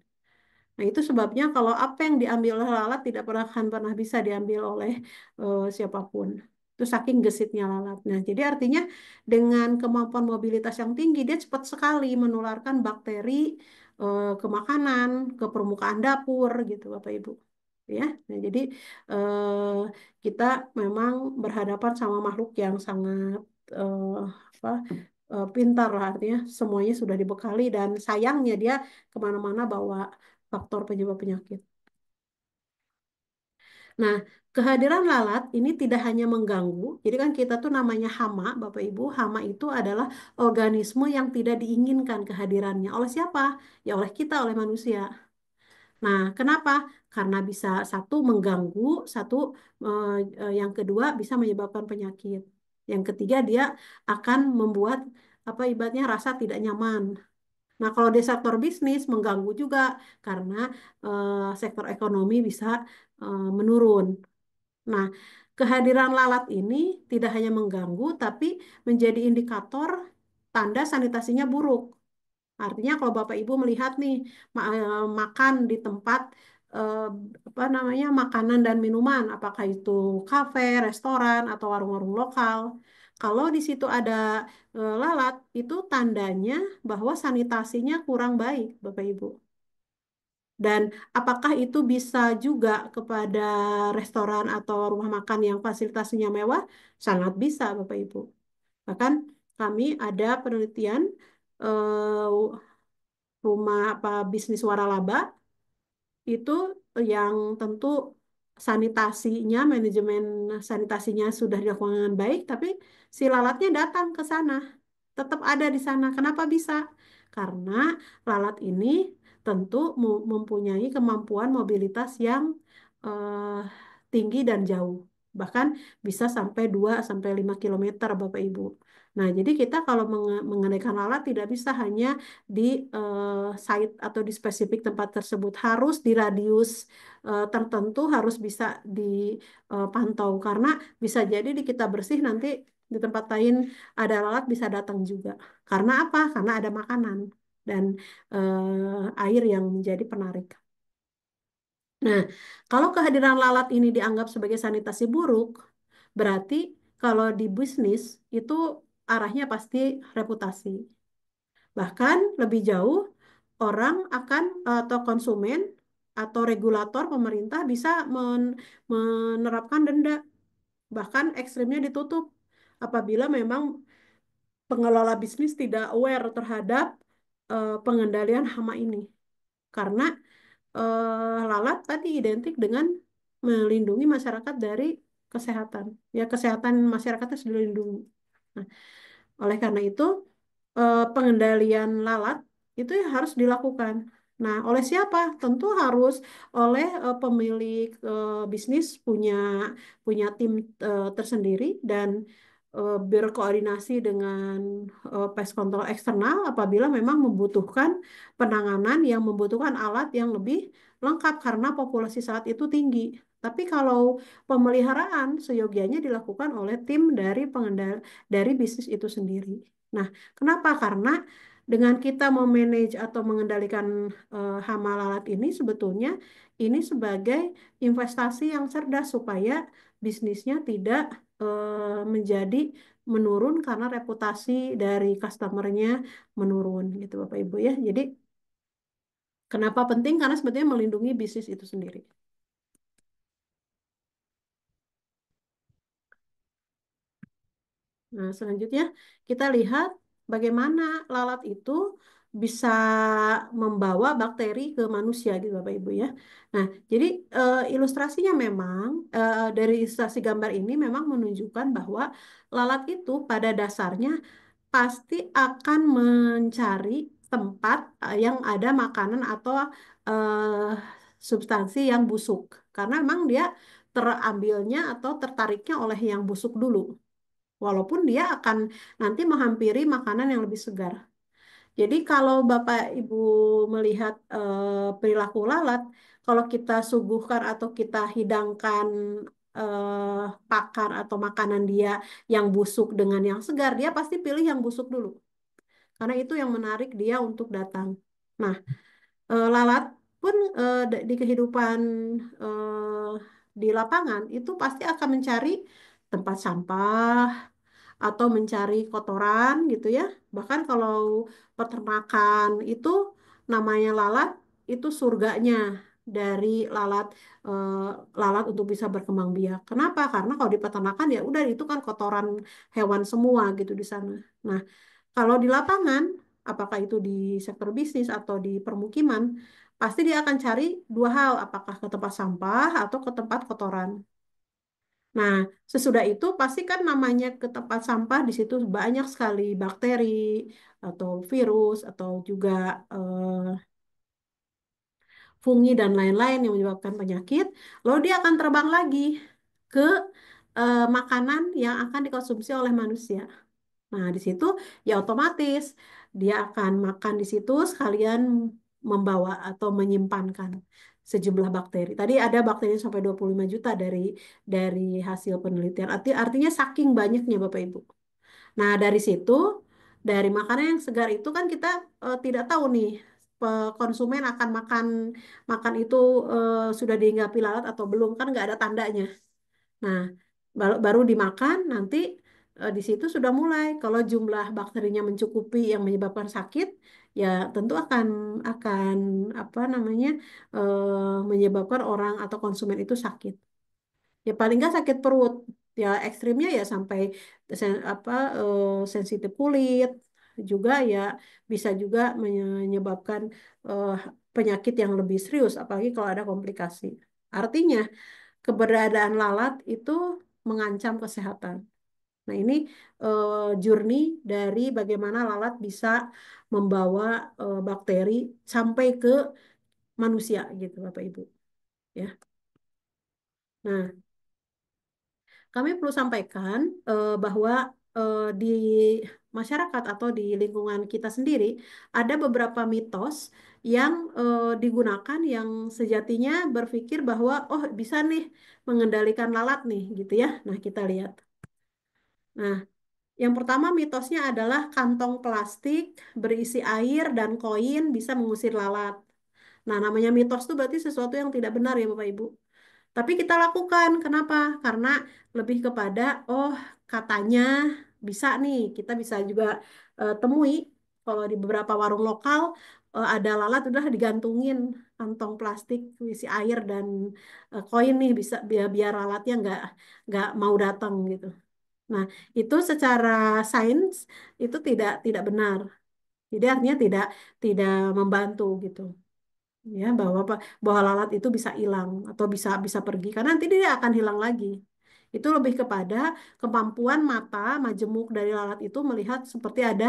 Nah, itu sebabnya kalau apa yang diambil oleh lalat tidak akan pernah bisa diambil oleh siapapun. Itu saking gesitnya lalat. Nah, jadi artinya dengan kemampuan mobilitas yang tinggi, dia cepat sekali menularkan bakteri ke makanan, ke permukaan dapur, gitu, Bapak Ibu. Ya, nah, jadi eh, kita memang berhadapan sama makhluk yang sangat apa, pintar lah, artinya semuanya sudah dibekali dan sayangnya dia kemana-mana bawa faktor penyebab penyakit. Nah, kehadiran lalat ini tidak hanya mengganggu, jadi kan kita tuh namanya hama, Bapak Ibu. Hama itu adalah organisme yang tidak diinginkan kehadirannya. Oleh siapa? Ya oleh kita, oleh manusia. Nah, kenapa? Karena bisa satu mengganggu, satu yang kedua bisa menyebabkan penyakit. Yang ketiga dia akan membuat apa ibaratnya rasa tidak nyaman. Nah, kalau di sektor bisnis mengganggu juga karena sektor ekonomi bisa menurun. Nah, kehadiran lalat ini tidak hanya mengganggu, tapi menjadi indikator tanda sanitasinya buruk. Artinya kalau Bapak Ibu melihat nih makan di tempat eh, apa namanya makanan dan minuman, apakah itu kafe, restoran atau warung-warung lokal, kalau di situ ada lalat, itu tandanya bahwa sanitasinya kurang baik, Bapak Ibu. Dan apakah itu bisa juga kepada restoran atau rumah makan yang fasilitasnya mewah? Sangat bisa, Bapak Ibu. Bahkan kami ada penelitian rumah apa bisnis waralaba itu yang tentu sanitasinya, manajemen sanitasinya sudah dilakukan dengan baik, tapi si lalatnya datang ke sana, tetap ada di sana. Kenapa bisa? Karena lalat ini tentu mempunyai kemampuan mobilitas yang eh, tinggi dan jauh. Bahkan bisa sampai 2 sampai 5 kilometer Bapak Ibu. Nah, jadi kita kalau mengenaikan lalat tidak bisa hanya di site atau di spesifik tempat tersebut, harus di radius tertentu, harus bisa dipantau karena bisa jadi di kita bersih nanti di tempat lain ada lalat bisa datang juga. Karena apa? Karena ada makanan dan air yang menjadi penarik. Nah, kalau kehadiran lalat ini dianggap sebagai sanitasi buruk, berarti kalau di bisnis itu arahnya pasti reputasi. Bahkan lebih jauh, orang akan atau konsumen atau regulator pemerintah bisa menerapkan denda, bahkan ekstrimnya ditutup apabila memang pengelola bisnis tidak aware terhadap pengendalian hama ini. Karena lalat tadi identik dengan melindungi masyarakat dari kesehatan. Ya, kesehatan masyarakatnya sudah dilindungi. Nah, oleh karena itu, pengendalian lalat itu ya harus dilakukan. Nah, oleh siapa? Tentu harus oleh pemilik bisnis punya tim tersendiri dan berkoordinasi dengan pest control eksternal apabila memang membutuhkan penanganan yang membutuhkan alat yang lebih lengkap karena populasi saat itu tinggi. Tapi kalau pemeliharaan seyogianya dilakukan oleh tim dari dari bisnis itu sendiri. Nah, kenapa? Karena dengan kita memanage atau mengendalikan hama lalat ini sebetulnya ini sebagai investasi yang cerdas supaya bisnisnya tidak menjadi menurun karena reputasi dari customernya menurun gitu Bapak Ibu ya. Jadi kenapa penting? Karena sebetulnya melindungi bisnis itu sendiri. Nah, selanjutnya kita lihat bagaimana lalat itu bisa membawa bakteri ke manusia gitu Bapak Ibu ya. Nah, jadi ilustrasinya memang dari ilustrasi gambar ini memang menunjukkan bahwa lalat itu pada dasarnya pasti akan mencari tempat yang ada makanan atau eh, substansi yang busuk. Karena memang dia terambilnya atau tertariknya oleh yang busuk dulu. Walaupun dia akan nanti menghampiri makanan yang lebih segar. Jadi kalau Bapak Ibu melihat perilaku lalat, kalau kita suguhkan atau kita hidangkan pakan atau makanan dia yang busuk dengan yang segar, dia pasti pilih yang busuk dulu. Karena itu yang menarik dia untuk datang. Nah, lalat pun di kehidupan eh, di lapangan itu pasti akan mencari tempat sampah atau mencari kotoran gitu ya. Bahkan kalau peternakan itu namanya lalat itu surganya dari lalat eh, lalat untuk bisa berkembang biak. Kenapa? Karena kalau di peternakan ya udah itu kan kotoran hewan semua gitu di sana. Nah, kalau di lapangan, apakah itu di sektor bisnis atau di permukiman, pasti dia akan cari dua hal, apakah ke tempat sampah atau ke tempat kotoran. Nah, sesudah itu pasti kan namanya ke tempat sampah di situ banyak sekali bakteri atau virus atau juga fungi dan lain-lain yang menyebabkan penyakit. Lalu dia akan terbang lagi ke makanan yang akan dikonsumsi oleh manusia. Nah, di situ ya otomatis dia akan makan di situ sekalian membawa atau menyimpankan sejumlah bakteri. Tadi ada bakteri sampai 25 juta dari hasil penelitian. Artinya saking banyaknya Bapak Ibu. Nah, dari situ dari makanan yang segar itu kan kita tidak tahu nih konsumen akan makan makan itu sudah dihinggapi lalat atau belum kan nggak ada tandanya. Nah, baru dimakan nanti di situ sudah mulai kalau jumlah bakterinya mencukupi yang menyebabkan sakit, ya tentu akan apa namanya menyebabkan orang atau konsumen itu sakit. Ya paling nggak sakit perut. Ya ekstrimnya ya sampai sensitif kulit juga ya bisa juga menyebabkan eh, penyakit yang lebih serius apalagi kalau ada komplikasi. Artinya keberadaan lalat itu mengancam kesehatan. Nah, ini journey dari bagaimana lalat bisa membawa bakteri sampai ke manusia gitu, Bapak Ibu. Ya. Nah, kami perlu sampaikan bahwa di masyarakat atau di lingkungan kita sendiri ada beberapa mitos yang digunakan yang sejatinya berpikir bahwa oh bisa nih mengendalikan lalat nih gitu ya. Nah, kita lihat. Nah, yang pertama mitosnya adalah kantong plastik berisi air dan koin bisa mengusir lalat. Nah, namanya mitos itu berarti sesuatu yang tidak benar ya Bapak Ibu. Tapi kita lakukan. Kenapa? Karena lebih kepada, oh katanya bisa nih, kita bisa juga temui kalau di beberapa warung lokal ada lalat udah digantungin kantong plastik isi air dan koin nih bisa biar lalatnya nggak mau datang gitu. Nah, itu secara sains itu tidak benar. Jadi artinya tidak membantu gitu ya bahwa lalat itu bisa hilang atau bisa bisa pergi karena nanti dia akan hilang lagi. Itu lebih kepada kemampuan mata majemuk dari lalat itu melihat seperti ada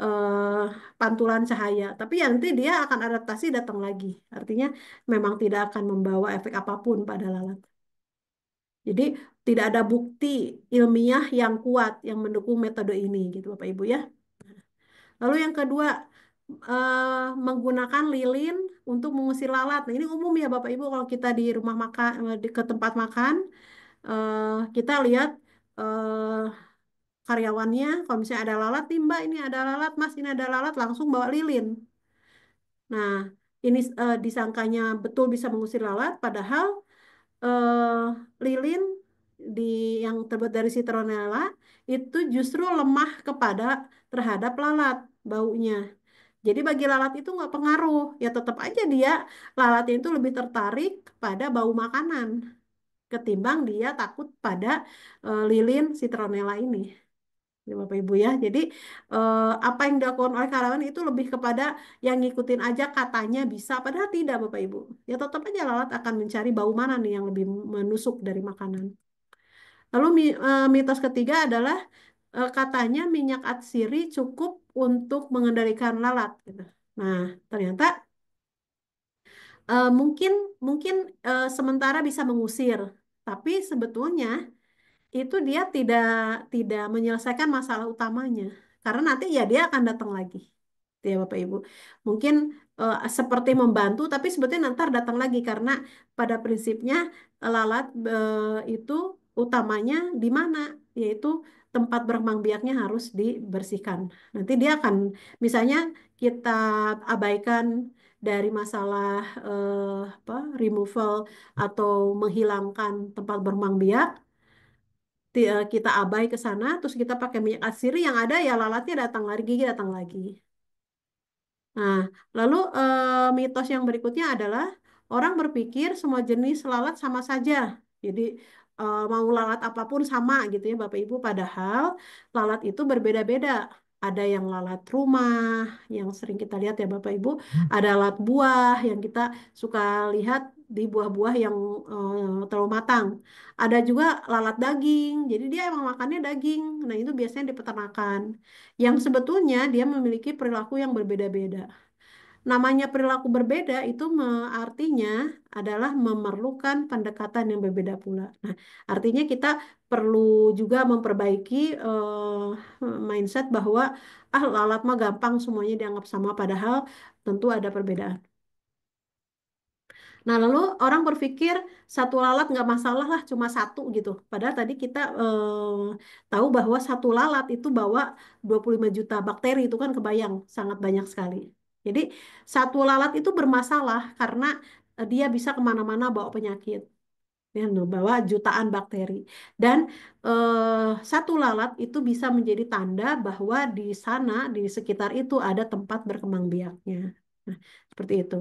eh, pantulan cahaya. Tapi ya nanti dia akan adaptasi datang lagi. Artinya memang tidak akan membawa efek apapun pada lalat. Jadi tidak ada bukti ilmiah yang kuat yang mendukung metode ini gitu Bapak Ibu ya. Lalu yang kedua, menggunakan lilin untuk mengusir lalat. Nah, ini umum ya Bapak Ibu kalau kita di rumah makan, ke tempat makan, kita lihat eh, karyawannya, kalau misalnya ada lalat nih Mbak, ini ada lalat Mas, ini ada lalat, langsung bawa lilin. Nah, ini disangkanya betul bisa mengusir lalat, padahal eh, lilin di yang terbuat dari citronella itu justru lemah kepada terhadap lalat baunya. Jadi bagi lalat itu nggak pengaruh, ya tetap aja dia lalatnya itu lebih tertarik pada bau makanan ketimbang dia takut pada lilin citronella ini. Ya, Bapak Ibu ya. Jadi apa yang dilakukan oleh karyawan itu lebih kepada yang ngikutin aja katanya bisa, padahal tidak Bapak Ibu. Ya tetap aja lalat akan mencari bau mana nih yang lebih menusuk dari makanan. Lalu mitos ketiga adalah katanya minyak atsiri cukup untuk mengendalikan lalat gitu. Nah, ternyata mungkin mungkin sementara bisa mengusir, tapi sebetulnya itu dia tidak menyelesaikan masalah utamanya. Karena nanti ya dia akan datang lagi. Gitu ya Bapak Ibu. Mungkin seperti membantu tapi sebetulnya nanti datang lagi karena pada prinsipnya lalat itu utamanya di mana? Yaitu tempat berkembang biaknya harus dibersihkan. Nanti dia akan misalnya kita abaikan dari masalah apa removal atau menghilangkan tempat berkembang biak kita abai ke sana, terus kita pakai minyak atsiri yang ada ya lalatnya datang lagi, gigi datang lagi. Nah, lalu mitos yang berikutnya adalah orang berpikir semua jenis lalat sama saja. Jadi mau lalat apapun sama gitu ya Bapak Ibu. Padahal lalat itu berbeda-beda. Ada yang lalat rumah, yang sering kita lihat ya Bapak Ibu. Ada lalat buah yang kita suka lihat di buah-buah yang terlalu matang. Ada juga lalat daging. Jadi dia emang makannya daging. Nah, itu biasanya di peternakan. Yang sebetulnya dia memiliki perilaku yang berbeda-beda. Namanya perilaku berbeda itu artinya adalah memerlukan pendekatan yang berbeda pula. Nah, artinya kita perlu juga memperbaiki mindset bahwa ah lalat mah gampang semuanya dianggap sama padahal tentu ada perbedaan. Nah, lalu orang berpikir satu lalat nggak masalah lah, cuma satu gitu. Padahal tadi kita tahu bahwa satu lalat itu bawa 25 juta bakteri, itu kan kebayang, sangat banyak sekali. Jadi, satu lalat itu bermasalah karena dia bisa kemana-mana bawa penyakit. Ya, no, bawa jutaan bakteri. Dan satu lalat itu bisa menjadi tanda bahwa di sana, di sekitar itu ada tempat berkembang biaknya. Nah, seperti itu.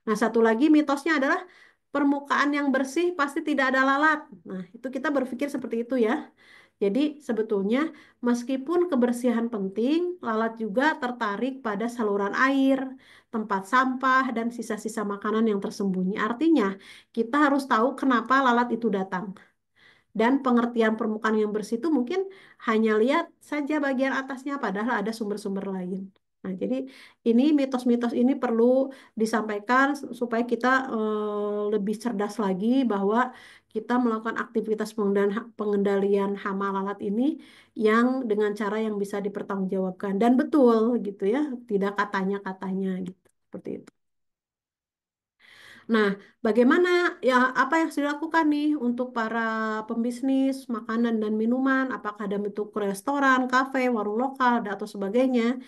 Nah, satu lagi mitosnya adalah permukaan yang bersih pasti tidak ada lalat. Nah, itu kita berpikir seperti itu ya. Jadi, sebetulnya meskipun kebersihan penting, lalat juga tertarik pada saluran air, tempat sampah, dan sisa-sisa makanan yang tersembunyi. Artinya, kita harus tahu kenapa lalat itu datang. Dan pengertian permukaan yang bersih itu mungkin hanya lihat saja bagian atasnya, padahal ada sumber-sumber lain. Nah, jadi ini mitos-mitos ini perlu disampaikan supaya kita lebih cerdas lagi bahwa kita melakukan aktivitas pengendalian hama lalat ini yang dengan cara yang bisa dipertanggungjawabkan dan betul gitu ya, tidak katanya-katanya gitu. Seperti itu. Nah, bagaimana ya apa yang sudah dilakukan nih untuk para pembisnis makanan dan minuman, apakah dalam bentuk restoran, kafe, warung lokal, atau sebagainya?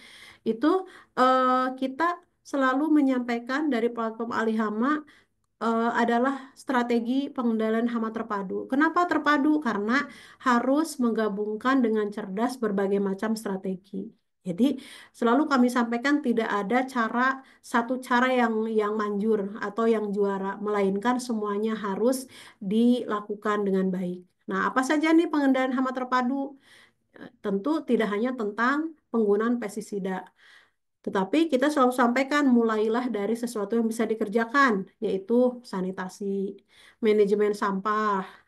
Itu kita selalu menyampaikan dari platform alih hama adalah strategi pengendalian hama terpadu. Kenapa terpadu? Karena harus menggabungkan dengan cerdas berbagai macam strategi. Jadi selalu kami sampaikan tidak ada satu cara yang manjur atau yang juara, melainkan semuanya harus dilakukan dengan baik. Nah, apa saja nih pengendalian hama terpadu? Tentu tidak hanya tentang penggunaan pestisida, tetapi kita selalu sampaikan mulailah dari sesuatu yang bisa dikerjakan, yaitu sanitasi, manajemen sampah.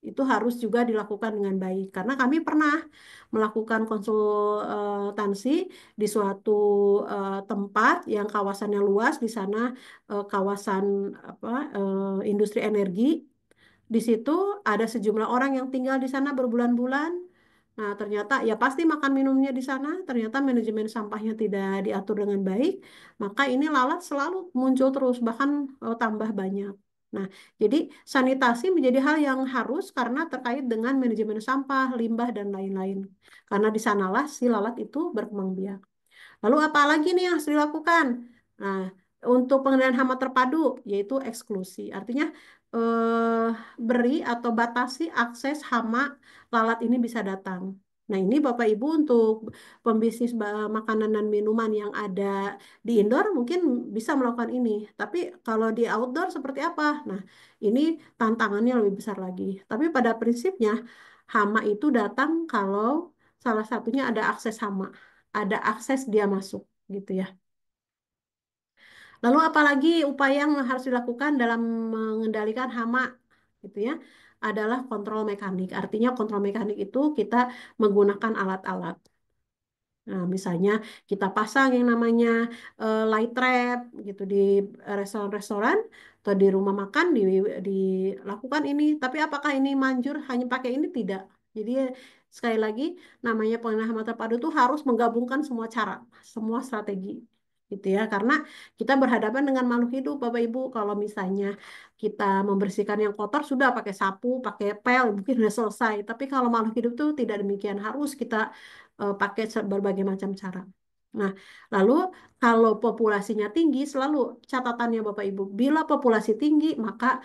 Itu harus juga dilakukan dengan baik. Karena kami pernah melakukan konsultansi di suatu tempat yang kawasannya luas, di sana kawasan apa, industri energi. Di situ ada sejumlah orang yang tinggal di sana berbulan-bulan. Nah, ternyata ya pasti makan minumnya di sana, ternyata manajemen sampahnya tidak diatur dengan baik, maka ini lalat selalu muncul terus, bahkan tambah banyak. Nah, jadi sanitasi menjadi hal yang harus karena terkait dengan manajemen sampah, limbah, dan lain-lain. Karena di sanalah si lalat itu berkembang biak. Lalu apa lagi nih yang harus dilakukan? Nah, untuk pengendalian hama terpadu yaitu eksklusi. Artinya eh, beri atau batasi akses hama lalat ini bisa datang. Nah, ini Bapak Ibu untuk pembisnis makanan dan minuman yang ada di indoor mungkin bisa melakukan ini. Tapi kalau di outdoor seperti apa? Nah, ini tantangannya lebih besar lagi. Tapi pada prinsipnya hama itu datang kalau salah satunya ada akses hama, ada akses dia masuk gitu ya. Lalu apalagi upaya yang harus dilakukan dalam mengendalikan hama gitu ya adalah kontrol mekanik. Artinya kontrol mekanik itu kita menggunakan alat-alat. Nah, misalnya kita pasang yang namanya light trap gitu di restoran-restoran atau di rumah makan dilakukan ini. Tapi apakah ini manjur hanya pakai ini? Tidak. Jadi sekali lagi namanya pengenalan mata padu itu harus menggabungkan semua cara, semua strategi gitu ya. Karena kita berhadapan dengan makhluk hidup, Bapak Ibu. Kalau misalnya kita membersihkan yang kotor sudah pakai sapu, pakai pel, mungkin sudah selesai. Tapi kalau makhluk hidup itu tidak demikian, harus kita pakai berbagai macam cara. Nah, lalu kalau populasinya tinggi, selalu catatannya Bapak Ibu, bila populasi tinggi, maka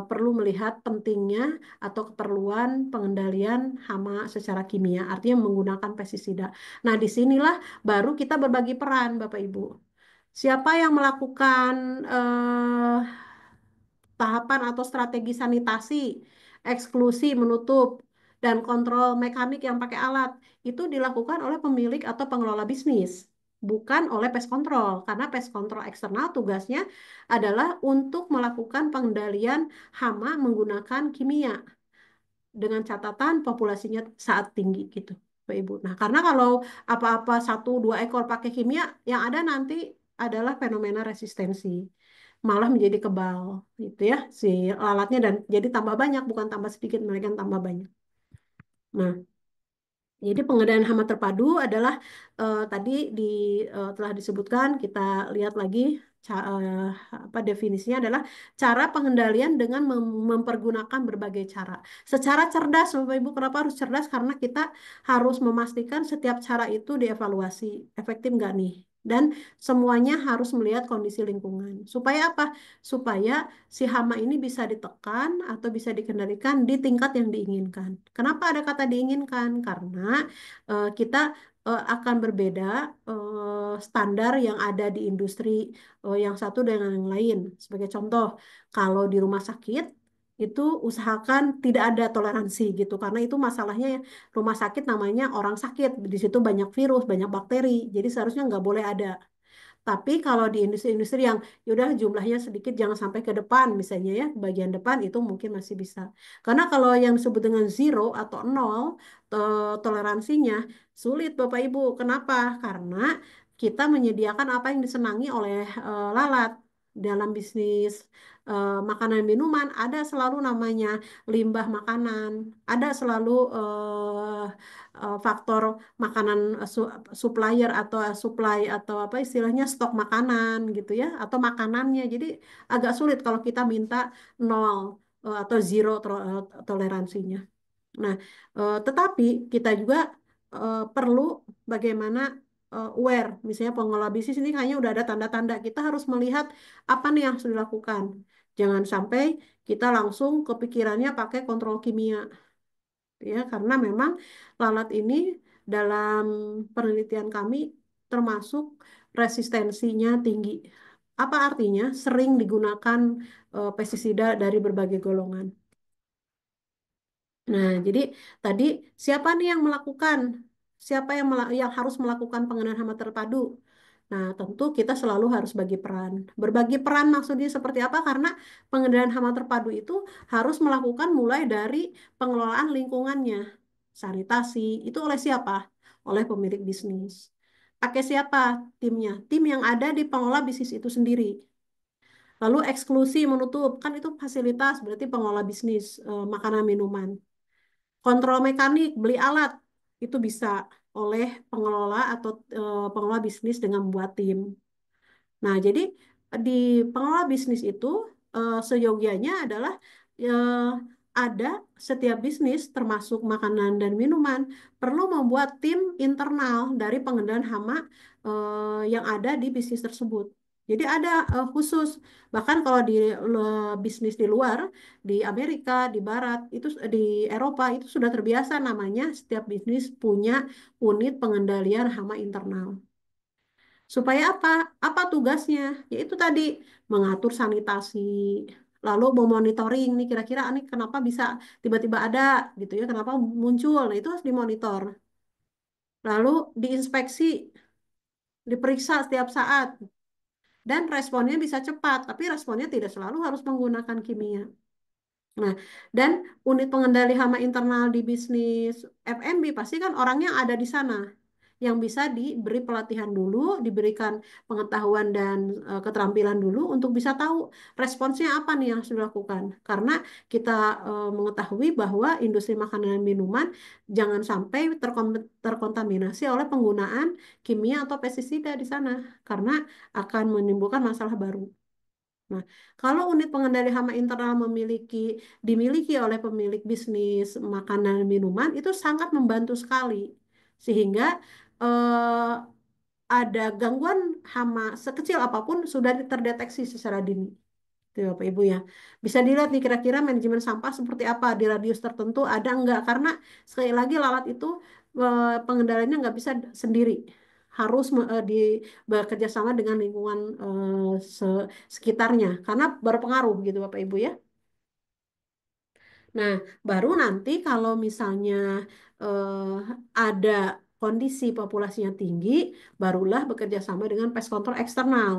perlu melihat pentingnya atau keperluan pengendalian hama secara kimia, artinya menggunakan pestisida. Nah, disinilah baru kita berbagi peran, Bapak Ibu. Siapa yang melakukan eh, tahapan atau strategi sanitasi, eksklusi, menutup, dan kontrol mekanik yang pakai alat itu dilakukan oleh pemilik atau pengelola bisnis, bukan oleh pest control. Karena pest control eksternal tugasnya adalah untuk melakukan pengendalian hama menggunakan kimia dengan catatan populasinya saat tinggi gitu, Pak Ibu. Nah, karena kalau apa-apa satu dua ekor pakai kimia, yang ada nanti adalah fenomena resistensi, malah menjadi kebal gitu ya si lalatnya dan jadi tambah banyak bukan tambah sedikit, mereka tambah banyak. Nah, jadi pengendalian hama terpadu adalah tadi telah disebutkan, kita lihat lagi apa definisinya adalah cara pengendalian dengan mempergunakan berbagai cara. Secara cerdas, Bapak Ibu, kenapa harus cerdas? Karena kita harus memastikan setiap cara itu dievaluasi, efektif nggak nih? Dan semuanya harus melihat kondisi lingkungan. Supaya apa? Supaya si hama ini bisa ditekan atau bisa dikendalikan di tingkat yang diinginkan. Kenapa ada kata diinginkan? Karena kita akan berbeda standar yang ada di industri yang satu dengan yang lain. Sebagai contoh, kalau di rumah sakit itu usahakan tidak ada toleransi gitu karena itu masalahnya ya, rumah sakit namanya orang sakit, di situ banyak virus, banyak bakteri, jadi seharusnya nggak boleh ada. Tapi kalau di industri-industri yang yaudah jumlahnya sedikit jangan sampai ke depan misalnya ya, bagian depan itu mungkin masih bisa. Karena kalau yang disebut dengan zero atau nol toleransinya sulit Bapak Ibu. Kenapa? Karena kita menyediakan apa yang disenangi oleh lalat. Dalam bisnis makanan minuman ada selalu namanya limbah makanan, ada selalu faktor makanan supplier atau supply atau apa istilahnya stok makanan gitu ya, atau makanannya. Jadi agak sulit kalau kita minta nol atau zero toleransinya. Nah, tetapi kita juga perlu bagaimana aware, misalnya pengelola bisnis ini kayaknya udah ada tanda-tanda, kita harus melihat apa nih yang harus dilakukan. Jangan sampai kita langsung kepikirannya pakai kontrol kimia, ya, karena memang lalat ini dalam penelitian kami termasuk resistensinya tinggi. Apa artinya? Sering digunakan pestisida dari berbagai golongan. Nah, jadi tadi siapa nih yang melakukan? Siapa yang harus melakukan pengendalian hama terpadu? Nah, tentu kita selalu harus bagi peran. Berbagi peran maksudnya seperti apa? Karena pengendalian hama terpadu itu harus melakukan mulai dari pengelolaan lingkungannya. Sanitasi, itu oleh siapa? Oleh pemilik bisnis. Pakai siapa timnya? Tim yang ada di pengelola bisnis itu sendiri. Lalu eksklusi menutup, kan itu fasilitas, berarti pengelola bisnis makanan minuman. Kontrol mekanik, beli alat, itu bisa oleh pengelola atau pengelola bisnis dengan membuat tim. Nah, jadi di pengelola bisnis itu seyogianya adalah eh, ada setiap bisnis termasuk makanan dan minuman perlu membuat tim internal dari pengendalian hama yang ada di bisnis tersebut. Jadi ada khusus, bahkan kalau di bisnis di luar, di Amerika, di Barat, itu di Eropa itu sudah terbiasa namanya setiap bisnis punya unit pengendalian hama internal. Supaya apa? Apa tugasnya? Yaitu tadi mengatur sanitasi, lalu memonitoring nih kira-kira ini kenapa bisa tiba-tiba ada gitu ya, kenapa muncul. Nah, itu harus dimonitor. Lalu diinspeksi, diperiksa setiap saat dan responnya bisa cepat, tapi responnya tidak selalu harus menggunakan kimia. Nah, dan unit pengendali hama internal di bisnis F&B pasti kan orangnya ada di sana yang bisa diberi pelatihan dulu, diberikan pengetahuan dan keterampilan dulu untuk bisa tahu responsnya apa nih yang harus dilakukan. Karena kita mengetahui bahwa industri makanan dan minuman jangan sampai terkontaminasi oleh penggunaan kimia atau pestisida di sana karena akan menimbulkan masalah baru. Nah, kalau unit pengendali hama internal dimiliki oleh pemilik bisnis makanan dan minuman, itu sangat membantu sekali. Sehingga eh, ada gangguan hama sekecil apapun sudah terdeteksi secara dini. Itu ya, Bapak Ibu ya. Bisa dilihat nih kira-kira manajemen sampah seperti apa di radius tertentu ada enggak. Karena sekali lagi lalat itu pengendaliannya nggak bisa sendiri. Harus bekerja sama dengan lingkungan sekitarnya. Karena berpengaruh gitu Bapak Ibu ya. Nah, baru nanti kalau misalnya eh, ada kondisi populasinya tinggi, barulah bekerja sama dengan pest control eksternal.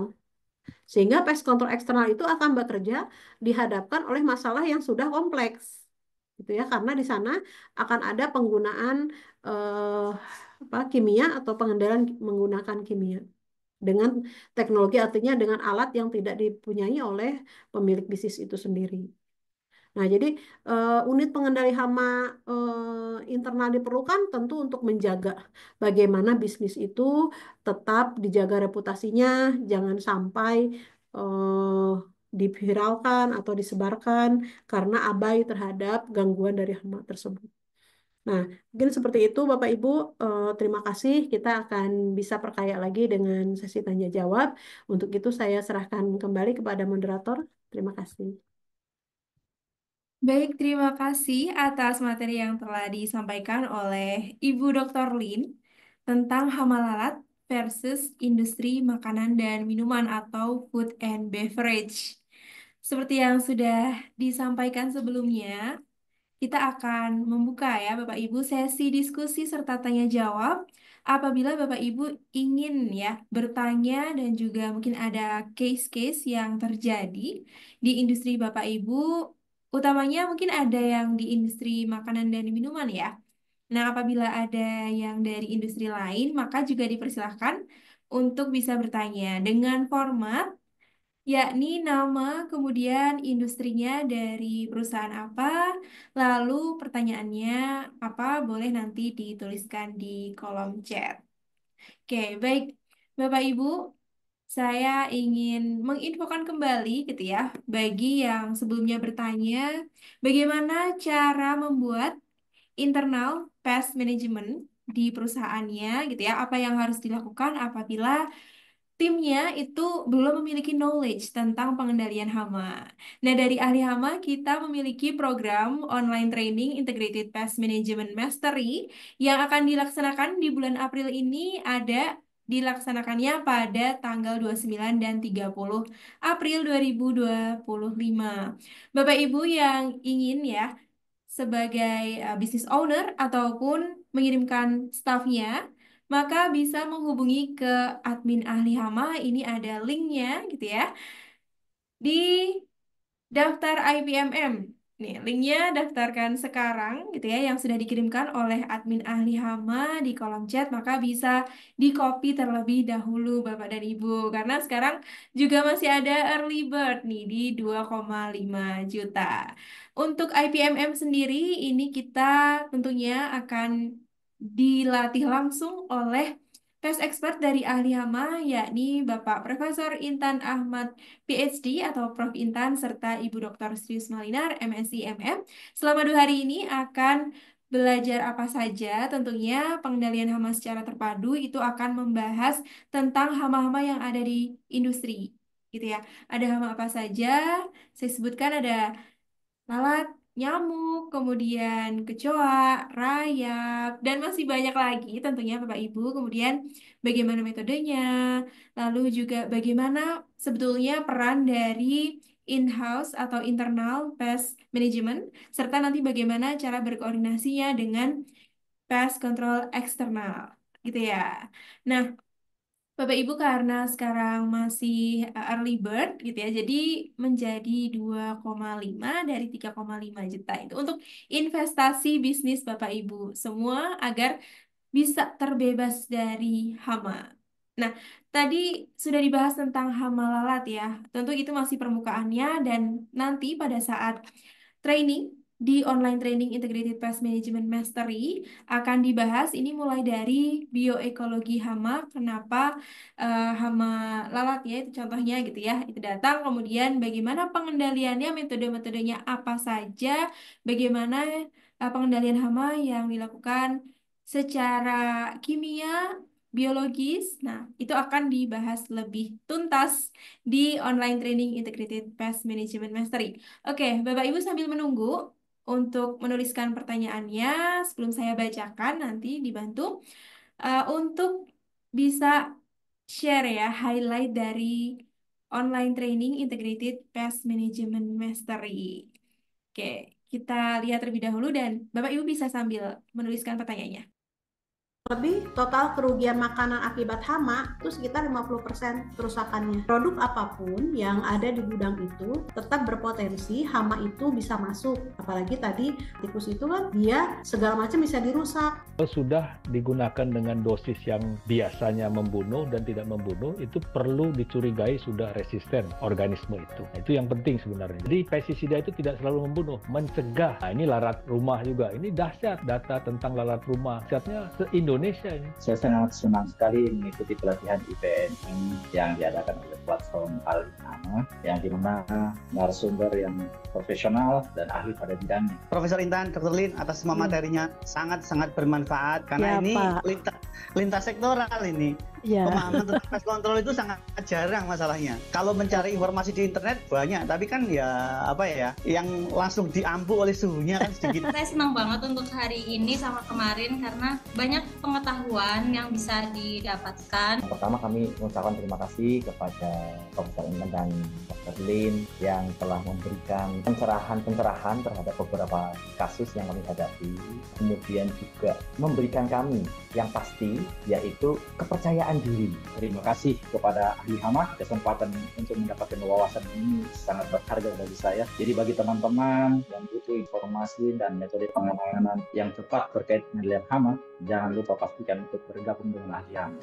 Sehingga pest control eksternal itu akan bekerja dihadapkan oleh masalah yang sudah kompleks. Gitu ya, karena di sana akan ada penggunaan eh, kimia atau pengendalian menggunakan kimia dengan teknologi artinya dengan alat yang tidak dipunyai oleh pemilik bisnis itu sendiri. Nah, jadi unit pengendali hama internal diperlukan tentu untuk menjaga bagaimana bisnis itu tetap dijaga reputasinya, jangan sampai eh, diviralkan atau disebarkan karena abai terhadap gangguan dari hama tersebut. Nah, mungkin seperti itu Bapak Ibu. Terima kasih. Kita akan bisa perkaya lagi dengan sesi tanya jawab. Untuk itu saya serahkan kembali kepada moderator. Terima kasih. Baik, terima kasih atas materi yang telah disampaikan oleh Ibu Dr. Lin tentang hama lalat versus industri makanan dan minuman atau food and beverage. Seperti yang sudah disampaikan sebelumnya, kita akan membuka ya Bapak Ibu sesi diskusi serta tanya jawab apabila Bapak Ibu ingin ya bertanya dan juga mungkin ada case-case yang terjadi di industri Bapak Ibu, utamanya mungkin ada yang di industri makanan dan minuman ya. Nah, apabila ada yang dari industri lain, maka juga dipersilahkan untuk bisa bertanya dengan format yakni nama, kemudian industrinya dari perusahaan apa, lalu pertanyaannya apa, boleh nanti dituliskan di kolom chat. Oke, baik. Bapak Ibu, saya ingin menginfokan kembali gitu ya, bagi yang sebelumnya bertanya, bagaimana cara membuat internal pest management di perusahaannya gitu ya, apa yang harus dilakukan apabila timnya itu belum memiliki knowledge tentang pengendalian hama. Nah, dari ahli hama kita memiliki program online training Integrated Pest Management Mastery yang akan dilaksanakan di bulan April ini dilaksanakannya pada tanggal 29 dan 30 April 2025. Bapak Ibu yang ingin ya sebagai business owner ataupun mengirimkan staffnya, maka bisa menghubungi ke admin ahli hama. Ini ada linknya gitu ya di daftar IPMM. Nih, linknya daftarkan sekarang gitu ya yang sudah dikirimkan oleh admin ahli hama di kolom chat, maka bisa di copy terlebih dahulu Bapak dan Ibu karena sekarang juga masih ada early bird nih di 2,5 juta. Untuk IPMM sendiri ini kita tentunya akan dilatih langsung oleh tes expert dari ahli hama yakni Bapak Profesor Intan Ahmad PhD atau Prof. Intan serta Ibu Dr. Srius Malinar MSI MM. Selama 2 hari ini akan belajar apa saja, tentunya pengendalian hama secara terpadu itu akan membahas tentang hama-hama yang ada di industri, gitu ya. Ada hama apa saja? Saya sebutkan ada lalat, nyamuk, kemudian kecoa, rayap, dan masih banyak lagi tentunya Bapak Ibu. Kemudian bagaimana metodenya, lalu juga bagaimana sebetulnya peran dari in-house atau internal pest management, serta nanti bagaimana cara berkoordinasinya dengan pest control eksternal, gitu ya. Nah, Bapak Ibu karena sekarang masih early bird gitu ya, jadi menjadi 2,5 dari 3,5 juta itu untuk investasi bisnis Bapak Ibu semua agar bisa terbebas dari hama. Nah, tadi sudah dibahas tentang hama lalat ya. Tentu itu masih permukaannya dan nanti pada saat training di online training Integrated Pest Management Mastery akan dibahas ini mulai dari bioekologi hama, kenapa hama lalat ya itu contohnya gitu ya, itu datang kemudian bagaimana pengendaliannya, metode-metodenya apa saja, bagaimana pengendalian hama yang dilakukan secara kimia, biologis. Nah, itu akan dibahas lebih tuntas di online training Integrated Pest Management Mastery. Oke, Bapak Ibu sambil menunggu untuk menuliskan pertanyaannya sebelum saya bacakan nanti dibantu untuk bisa share ya highlight dari online training Integrated Pest Management Mastery. Oke, kita lihat terlebih dahulu dan Bapak Ibu bisa sambil menuliskan pertanyaannya. Lebih total kerugian makanan akibat hama itu sekitar 50% kerusakannya. Produk apapun yang ada di gudang itu tetap berpotensi hama itu bisa masuk. Apalagi tadi tikus itu kan dia segala macam bisa dirusak. Sudah digunakan dengan dosis yang biasanya membunuh dan tidak membunuh, itu perlu dicurigai sudah resisten organisme itu. Nah, itu yang penting sebenarnya. Jadi pestisida itu tidak selalu membunuh, mencegah. Nah, ini lalat rumah juga. Ini dahsyat data tentang lalat rumah. Dahsyatnya se-Indonesia ini. Saya sangat senang sekali mengikuti pelatihan IPNI yang diadakan oleh platform Alhama, yang dimana narasumber yang profesional dan ahli pada bidangnya. Profesor Intan, Dr. Lin atas semua materinya sangat-sangat bermanfaat karena Ya, ini Pak. lintas sektoral ini. Ya. Pemahaman tentang pest control itu sangat jarang masalahnya. Kalau mencari informasi di internet banyak, tapi kan ya apa ya, yang langsung diampu oleh suhunya kan sedikit. Saya senang banget untuk hari ini sama kemarin karena banyak pengetahuan yang bisa didapatkan. Pertama kami mengucapkan terima kasih kepada Profesor Intan dan Dr. Lin yang telah memberikan pencerahan terhadap beberapa kasus yang kami hadapi. Kemudian juga memberikan kami yang pasti yaitu kepercayaan diri. Terima kasih kepada ahli hama, kesempatan untuk mendapatkan wawasan ini sangat berharga bagi saya. Jadi bagi teman-teman yang butuh informasi dan metode penanganan yang tepat terkait pengendalian hama, jangan lupa pastikan untuk bergabung dengan ahli hama.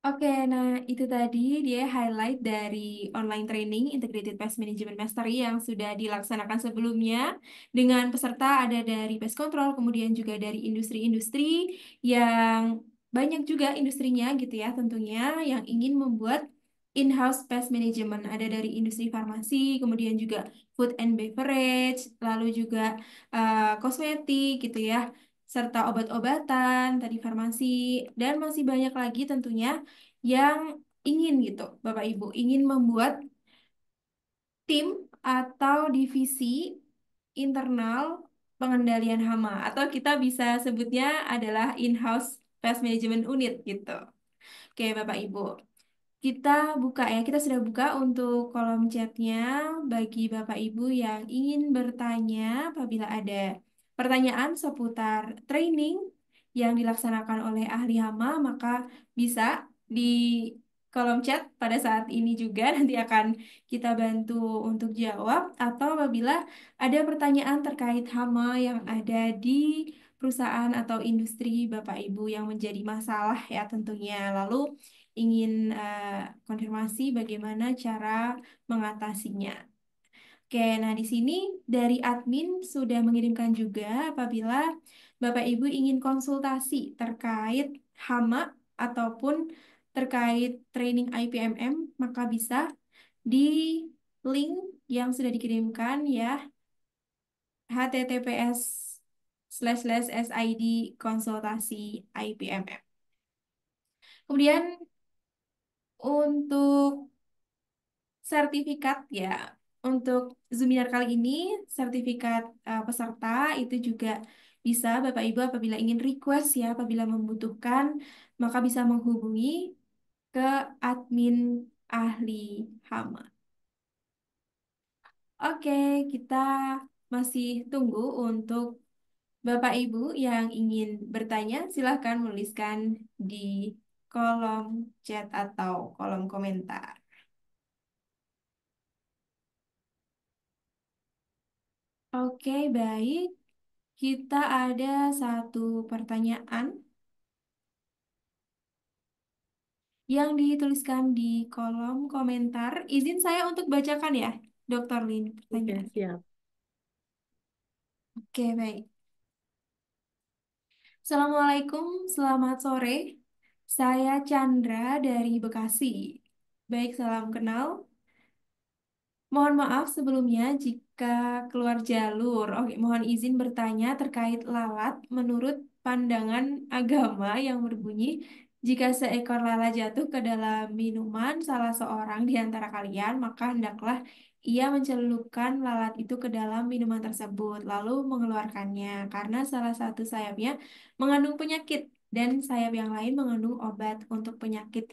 Oke, nah itu tadi dia highlight dari online training Integrated Pest Management Mastery yang sudah dilaksanakan sebelumnya dengan peserta ada dari pest control, kemudian juga dari industri-industri yang banyak juga industrinya gitu ya tentunya yang ingin membuat in-house pest management. Ada dari industri farmasi, kemudian juga food and beverage, lalu juga kosmetik gitu ya, serta obat-obatan, tadi farmasi, dan masih banyak lagi tentunya yang ingin gitu, Bapak Ibu, ingin membuat tim atau divisi internal pengendalian hama atau kita bisa sebutnya adalah in-house pest management unit gitu. Oke, Bapak Ibu. Kita buka ya, kita sudah buka untuk kolom chatnya bagi Bapak Ibu yang ingin bertanya apabila ada pertanyaan seputar training yang dilaksanakan oleh ahli hama, maka bisa di kolom chat pada saat ini juga nanti akan kita bantu untuk jawab atau apabila ada pertanyaan terkait hama yang ada di perusahaan atau industri Bapak Ibu yang menjadi masalah ya tentunya. Lalu ingin konfirmasi bagaimana cara mengatasinya. Oke, nah di sini dari admin sudah mengirimkan juga apabila Bapak Ibu ingin konsultasi terkait hama ataupun terkait training IPMM, maka bisa di link yang sudah dikirimkan ya, https://sid konsultasi IPMM. Kemudian untuk sertifikat ya, untuk Zoominar kali ini, sertifikat peserta itu juga bisa Bapak Ibu apabila ingin request ya, apabila membutuhkan, maka bisa menghubungi ke admin ahli HAMA. Oke, kita masih tunggu untuk Bapak Ibu yang ingin bertanya, silahkan menuliskan di kolom chat atau kolom komentar. Oke, baik. Kita ada satu pertanyaan yang dituliskan di kolom komentar. Izin saya untuk bacakan ya, Dr. Lin, Oke, pertanyaan. siap. Oke, baik. Assalamualaikum, selamat sore. Saya Chandra dari Bekasi. Baik, salam kenal. Mohon maaf sebelumnya jika keluar jalur. Oke, mohon izin bertanya terkait lalat menurut pandangan agama yang berbunyi, jika seekor lalat jatuh ke dalam minuman salah seorang di antara kalian, maka hendaklah ia mencelupkan lalat itu ke dalam minuman tersebut, lalu mengeluarkannya, karena salah satu sayapnya mengandung penyakit dan sayap yang lain mengandung obat untuk penyakit.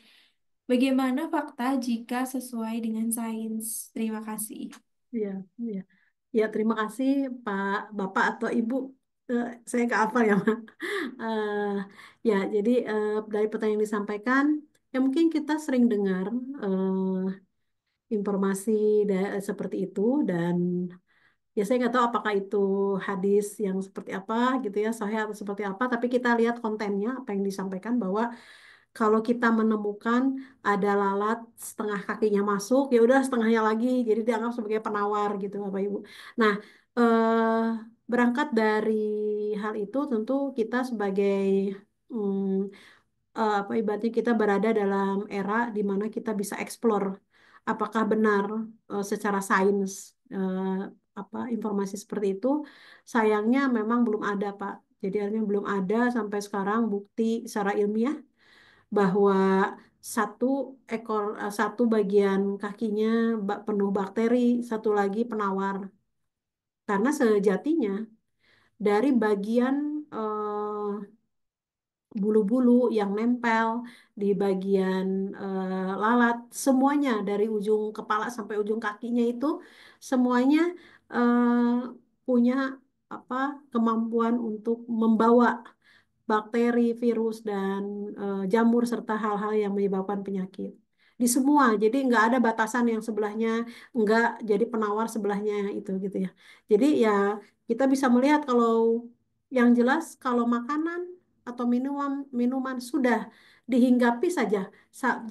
Bagaimana fakta jika sesuai dengan sains? Terima kasih. Iya, iya. Ya, terima kasih Pak, Bapak atau Ibu. Saya ke apa ya, Mak? Eh, ya, jadi dari pertanyaan yang disampaikan, ya mungkin kita sering dengar informasi seperti itu dan ya saya nggak tahu apakah itu hadis yang seperti apa gitu ya, sahih atau seperti apa, tapi kita lihat kontennya apa yang disampaikan bahwa kalau kita menemukan ada lalat setengah kakinya masuk, ya udah setengahnya lagi, jadi dianggap sebagai penawar gitu Bapak Ibu. Nah, berangkat dari hal itu tentu kita sebagai mm, apa ibaratnya kita berada dalam era di mana kita bisa explore apakah benar secara sains eh, apa informasi seperti itu. Sayangnya memang belum ada Pak. Jadi artinya belum ada sampai sekarang bukti secara ilmiah bahwa satu satu bagian kakinya penuh bakteri, satu lagi penawar. Karena sejatinya dari bagian eh, bulu-bulu yang nempel di bagian lalat, semuanya dari ujung kepala sampai ujung kakinya itu semuanya punya apa kemampuan untuk membawa bakteri, virus, dan jamur serta hal-hal yang menyebabkan penyakit. Di semua, jadi nggak ada batasan yang sebelahnya nggak jadi penawar sebelahnya itu gitu ya. Jadi ya kita bisa melihat kalau yang jelas kalau makanan atau minuman sudah dihinggapi saja,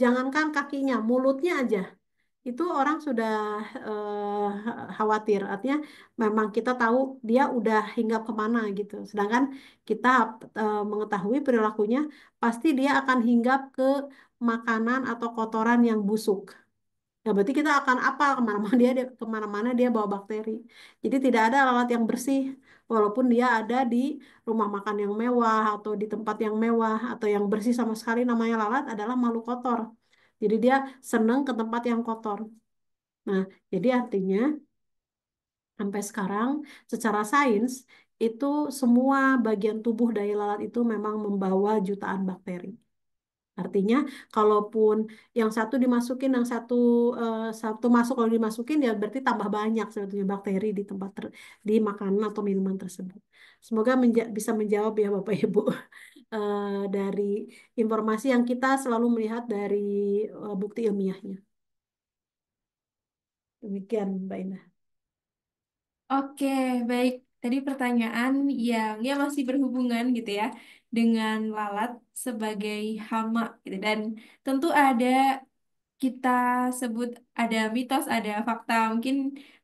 jangankan kakinya, mulutnya aja itu orang sudah khawatir. Artinya memang kita tahu dia udah hinggap kemana gitu. Sedangkan kita mengetahui perilakunya, pasti dia akan hinggap ke makanan atau kotoran yang busuk. Ya, berarti kita akan apa kemana-mana kemana-mana dia bawa bakteri. Jadi tidak ada lalat yang bersih, walaupun dia ada di rumah makan yang mewah atau di tempat yang mewah atau yang bersih sama sekali. Namanya lalat adalah makhluk kotor. Jadi dia senang ke tempat yang kotor. Nah, jadi artinya sampai sekarang secara sains itu semua bagian tubuh dari lalat itu memang membawa jutaan bakteri. Artinya, kalaupun yang satu dimasukin, yang satu masuk kalau dimasukin ya berarti tambah banyak sebetulnya bakteri di di makanan atau minuman tersebut. Semoga bisa menjawab ya Bapak Ibu dari informasi yang kita selalu melihat dari bukti ilmiahnya. Demikian Mbak Indah. Oke, baik. Tadi pertanyaan yang ya masih berhubungan gitu ya dengan lalat sebagai hama gitu. Dan tentu ada kita sebut ada mitos, ada fakta. Mungkin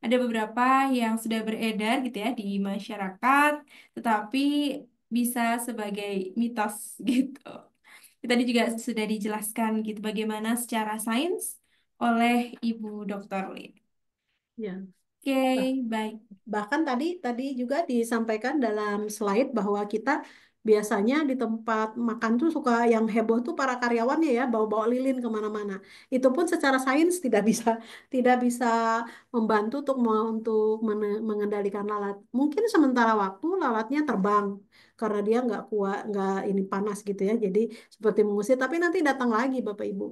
ada beberapa yang sudah beredar gitu ya di masyarakat, tetapi bisa sebagai mitos gitu. Tadi juga sudah dijelaskan gitu bagaimana secara sains oleh Ibu Dr. Lin. Ya. Oke, baik. Bahkan tadi juga disampaikan dalam slide bahwa kita biasanya di tempat makan tuh suka yang heboh tuh para karyawannya ya bawa-bawa lilin kemana-mana. Itu pun secara sains tidak bisa membantu mengendalikan lalat. Mungkin sementara waktu lalatnya terbang karena dia nggak kuat nggak ini panas gitu ya. Jadi seperti mengusir tapi nanti datang lagi Bapak Ibu.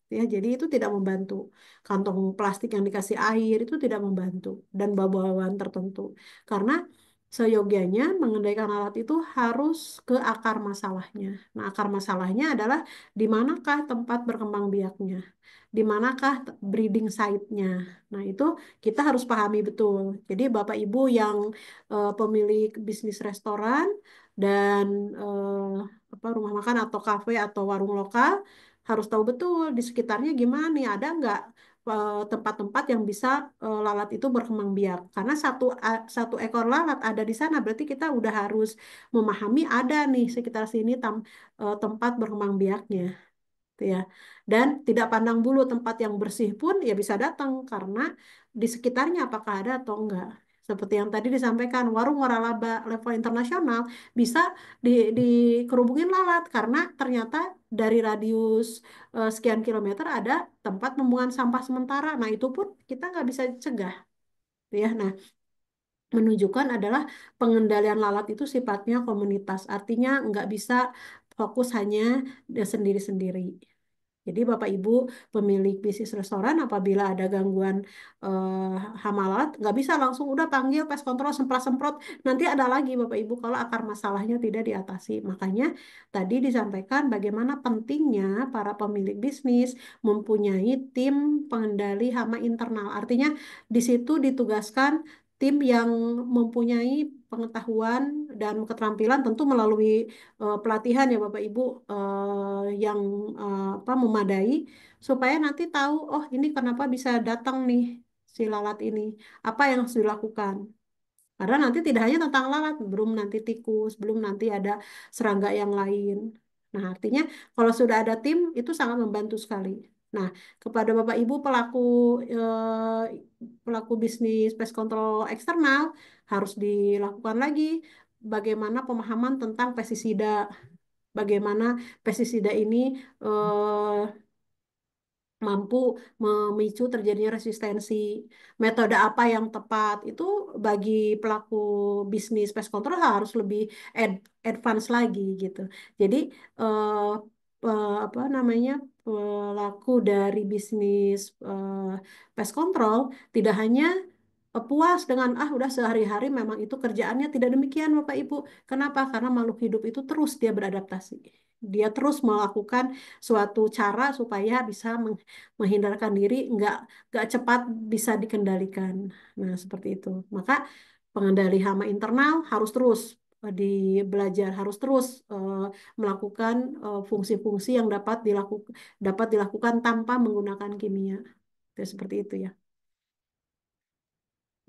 Ya, jadi itu tidak membantu. Kantong plastik yang dikasih air itu tidak membantu dan bau-bauan tertentu. Karena seyogianya mengendalikan alat itu harus ke akar masalahnya. Nah, akar masalahnya adalah di manakah tempat berkembang biaknya, di manakah breeding site-nya. Nah, itu kita harus pahami betul. Jadi Bapak Ibu yang pemilik bisnis restoran dan apa rumah makan atau kafe atau warung lokal harus tahu betul di sekitarnya gimana nih, ada nggak tempat-tempat yang bisa lalat itu berkembang biak. Karena satu ekor lalat ada di sana, berarti kita udah harus memahami ada nih sekitar sini tempat berkembang biaknya. Gitu ya. Dan tidak pandang bulu tempat yang bersih pun ya bisa datang karena di sekitarnya apakah ada atau enggak. Seperti yang tadi disampaikan, warung waralaba level internasional bisa dikerubungin lalat karena ternyata dari radius sekian kilometer ada tempat pembuangan sampah sementara. Nah, itu pun kita nggak bisa cegah. Ya, nah menunjukkan adalah pengendalian lalat itu sifatnya komunitas. Artinya nggak bisa fokus hanya sendiri-sendiri. Jadi Bapak Ibu pemilik bisnis restoran apabila ada gangguan eh, hama lalat nggak bisa langsung udah panggil pest control semprot-semprot nanti ada lagi Bapak Ibu kalau akar masalahnya tidak diatasi. Makanya tadi disampaikan bagaimana pentingnya para pemilik bisnis mempunyai tim pengendali hama internal. Artinya di situ ditugaskan tim yang mempunyai pengetahuan dan keterampilan tentu melalui pelatihan ya Bapak Ibu yang apa memadai supaya nanti tahu oh ini kenapa bisa datang nih si lalat ini apa yang harus dilakukan karena nanti tidak hanya tentang lalat belum nanti tikus belum nanti ada serangga yang lain. Nah artinya kalau sudah ada tim itu sangat membantu sekali. Nah kepada Bapak Ibu pelaku bisnis pest control eksternal harus dilakukan lagi bagaimana pemahaman tentang pestisida, bagaimana pestisida ini eh, mampu memicu terjadinya resistensi. Metode apa yang tepat itu bagi pelaku bisnis pest control harus lebih advance lagi gitu. Jadi eh, apa namanya pelaku dari bisnis pest control tidak hanya puas dengan udah sehari-hari memang itu kerjaannya tidak demikian Bapak Ibu. Kenapa? Karena makhluk hidup itu terus dia beradaptasi. Dia terus melakukan suatu cara supaya bisa menghindarkan diri nggak cepat bisa dikendalikan. Nah, seperti itu. Maka pengendali hama internal harus terus. belajar harus terus melakukan fungsi-fungsi yang dapat dilakukan tanpa menggunakan kimia. Seperti itu ya.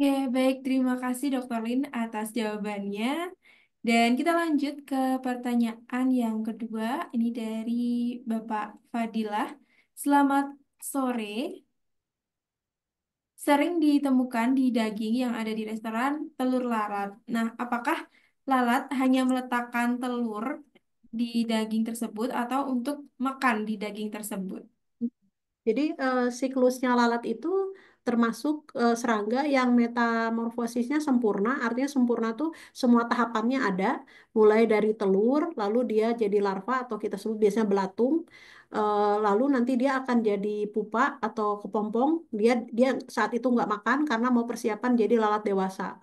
Oke, baik. Terima kasih Dokter Lin atas jawabannya. Dan kita lanjut ke pertanyaan yang kedua. Ini dari Bapak Fadilah. Selamat sore. Sering ditemukan di daging yang ada di restoran telur lalat. Nah, apakah lalat hanya meletakkan telur di daging tersebut atau untuk makan di daging tersebut? Jadi siklusnya lalat itu termasuk serangga yang metamorfosisnya sempurna. Artinya sempurna tuh semua tahapannya ada, mulai dari telur, lalu dia jadi larva atau kita sebut biasanya belatung, lalu nanti dia akan jadi pupa atau kepompong. Dia dia saat itu nggak makan karena mau persiapan jadi lalat dewasa.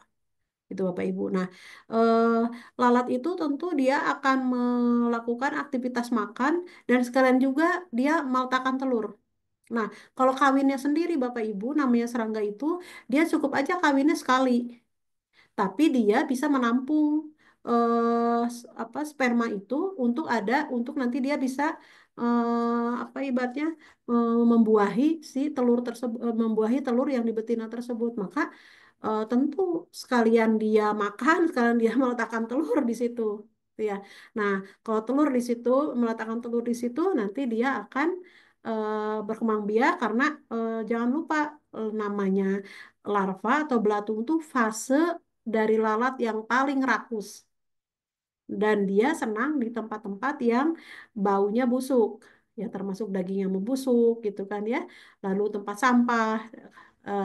Itu Bapak Ibu. Nah, eh, lalat itu tentu dia akan melakukan aktivitas makan dan sekalian juga dia meletakkan telur. Nah, kalau kawinnya sendiri Bapak Ibu, namanya serangga itu, dia cukup aja kawinnya sekali, tapi dia bisa menampung apa sperma itu untuk nanti dia bisa apa ibaratnya membuahi si telur tersebut, membuahi telur yang di betina tersebut. Maka tentu sekalian dia makan, sekalian dia meletakkan telur di situ. Gitu ya. Nah, kalau telur di situ, meletakkan telur di situ, nanti dia akan berkembang biak karena jangan lupa namanya larva atau belatung itu fase dari lalat yang paling rakus dan dia senang di tempat-tempat yang baunya busuk ya termasuk daging yang membusuk gitu kan ya lalu tempat sampah.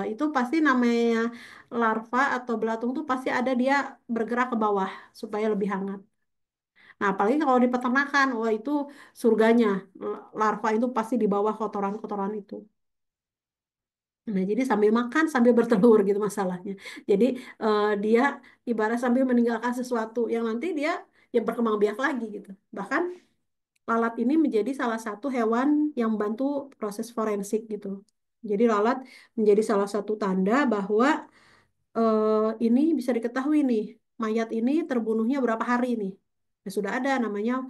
Itu pasti namanya larva atau belatung tuh pasti ada dia bergerak ke bawah supaya lebih hangat. Nah, apalagi kalau di peternakan, wah itu surganya. Larva itu pasti di bawah kotoran-kotoran itu. Nah, jadi sambil makan, sambil bertelur gitu masalahnya. Jadi dia ibarat sambil meninggalkan sesuatu yang nanti dia ya berkembang biak lagi gitu. Bahkan lalat ini menjadi salah satu hewan yang membantu proses forensik gitu. Jadi lalat menjadi salah satu tanda bahwa ini bisa diketahui nih, mayat ini terbunuhnya berapa hari nih. Ya, sudah ada namanya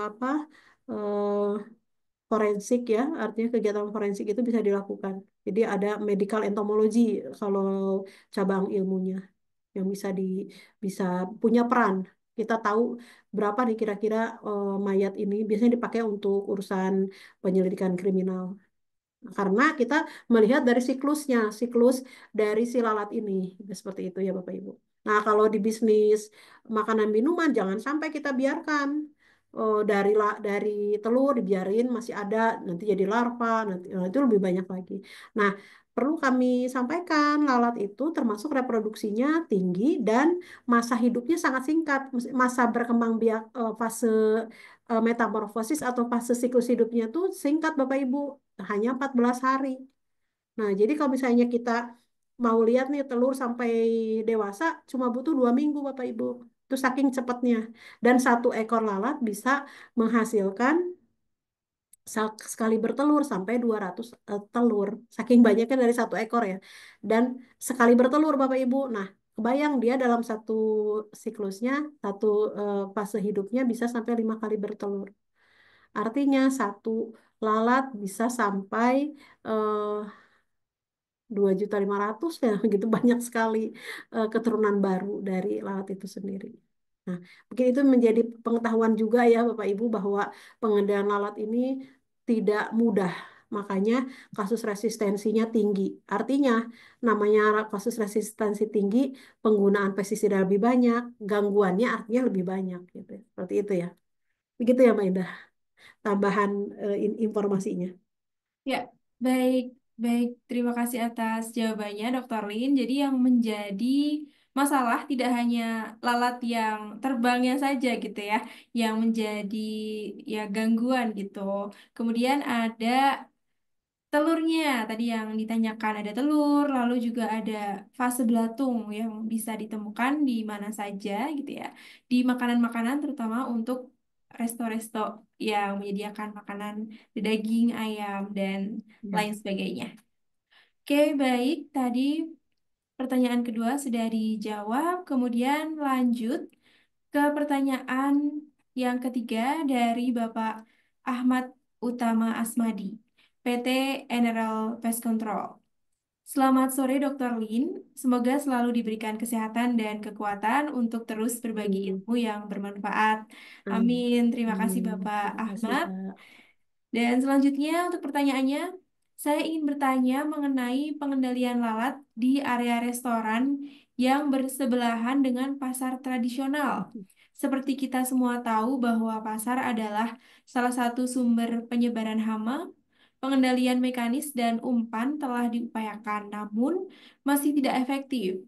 apa forensik ya, artinya kegiatan forensik itu bisa dilakukan. Jadi ada medical entomology kalau cabang ilmunya yang bisa punya peran. Kita tahu berapa nih kira-kira mayat ini biasanya dipakai untuk urusan penyelidikan kriminal. Karena kita melihat dari siklus dari si lalat ini. Seperti itu ya Bapak Ibu. Nah, kalau di bisnis makanan minuman jangan sampai kita biarkan dari telur dibiarin masih ada nanti jadi larva nanti itu lebih banyak lagi. Nah, perlu kami sampaikan lalat itu termasuk reproduksinya tinggi dan masa hidupnya sangat singkat. Masa berkembang biak fase metamorfosis atau fase siklus hidupnya tuh singkat Bapak Ibu hanya 14 hari. Nah, jadi kalau misalnya kita mau lihat nih telur sampai dewasa cuma butuh 2 minggu Bapak Ibu. Itu saking cepatnya. Dan satu ekor lalat bisa menghasilkan sekali bertelur sampai 200 telur. Saking banyaknya dari satu ekor ya. Dan sekali bertelur Bapak Ibu. Nah, kebayang dia dalam satu siklusnya, satu fase hidupnya bisa sampai 5 kali bertelur. Artinya satu lalat bisa sampai eh, 2.500.000 ya, gitu banyak sekali keturunan baru dari lalat itu sendiri. Nah, mungkin itu menjadi pengetahuan juga ya Bapak Ibu bahwa pengendalian lalat ini tidak mudah. Makanya kasus resistensinya tinggi. Artinya namanya kasus resistensi tinggi, penggunaan pestisida lebih banyak, gangguannya artinya lebih banyak gitu. Seperti itu ya. Begitu ya Mbak Indah. Tambahan informasinya. Ya, baik, baik. Terima kasih atas jawabannya, Dokter Lin. Jadi yang menjadi masalah tidak hanya lalat yang terbangnya saja gitu ya, yang menjadi ya gangguan gitu. Kemudian ada telurnya, tadi yang ditanyakan ada telur, lalu juga ada fase belatung yang bisa ditemukan di mana saja gitu ya. Di makanan-makanan terutama untuk resto-resto yang menyediakan makanan daging, ayam, dan Ya. lain sebagainya. Oke, baik. Tadi pertanyaan kedua sudah dijawab, kemudian lanjut. ke pertanyaan yang ketiga dari Bapak Ahmad Utama Asmadi, PT Eneral Pest Control. Selamat sore Dr. Lin, semoga selalu diberikan kesehatan dan kekuatan untuk terus berbagi Hmm, ilmu yang bermanfaat. Amin. Amin. Terima kasih Amin. Bapak Terima kasih, Ahmad. Kak. Dan selanjutnya untuk pertanyaannya, saya ingin bertanya mengenai pengendalian lalat di area restoran yang bersebelahan dengan pasar tradisional. Seperti kita semua tahu bahwa pasar adalah salah satu sumber penyebaran hama, pengendalian mekanis dan umpan telah diupayakan, namun masih tidak efektif.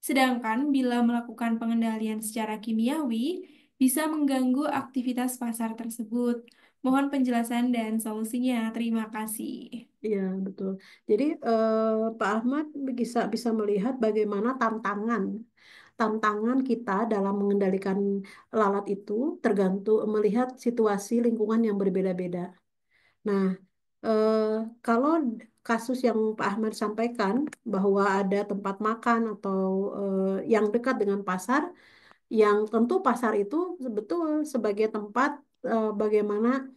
Sedangkan bila melakukan pengendalian secara kimiawi, bisa mengganggu aktivitas pasar tersebut. Mohon penjelasan dan solusinya. Terima kasih. Iya, betul. Jadi Pak Ahmad bisa bisa melihat bagaimana tantangan kita dalam mengendalikan lalat itu tergantung melihat situasi lingkungan yang berbeda-beda. Nah, eh, kalau kasus yang Pak Ahmad sampaikan bahwa ada tempat makan atau yang dekat dengan pasar, yang tentu pasar itu betul sebagai tempat bagaimana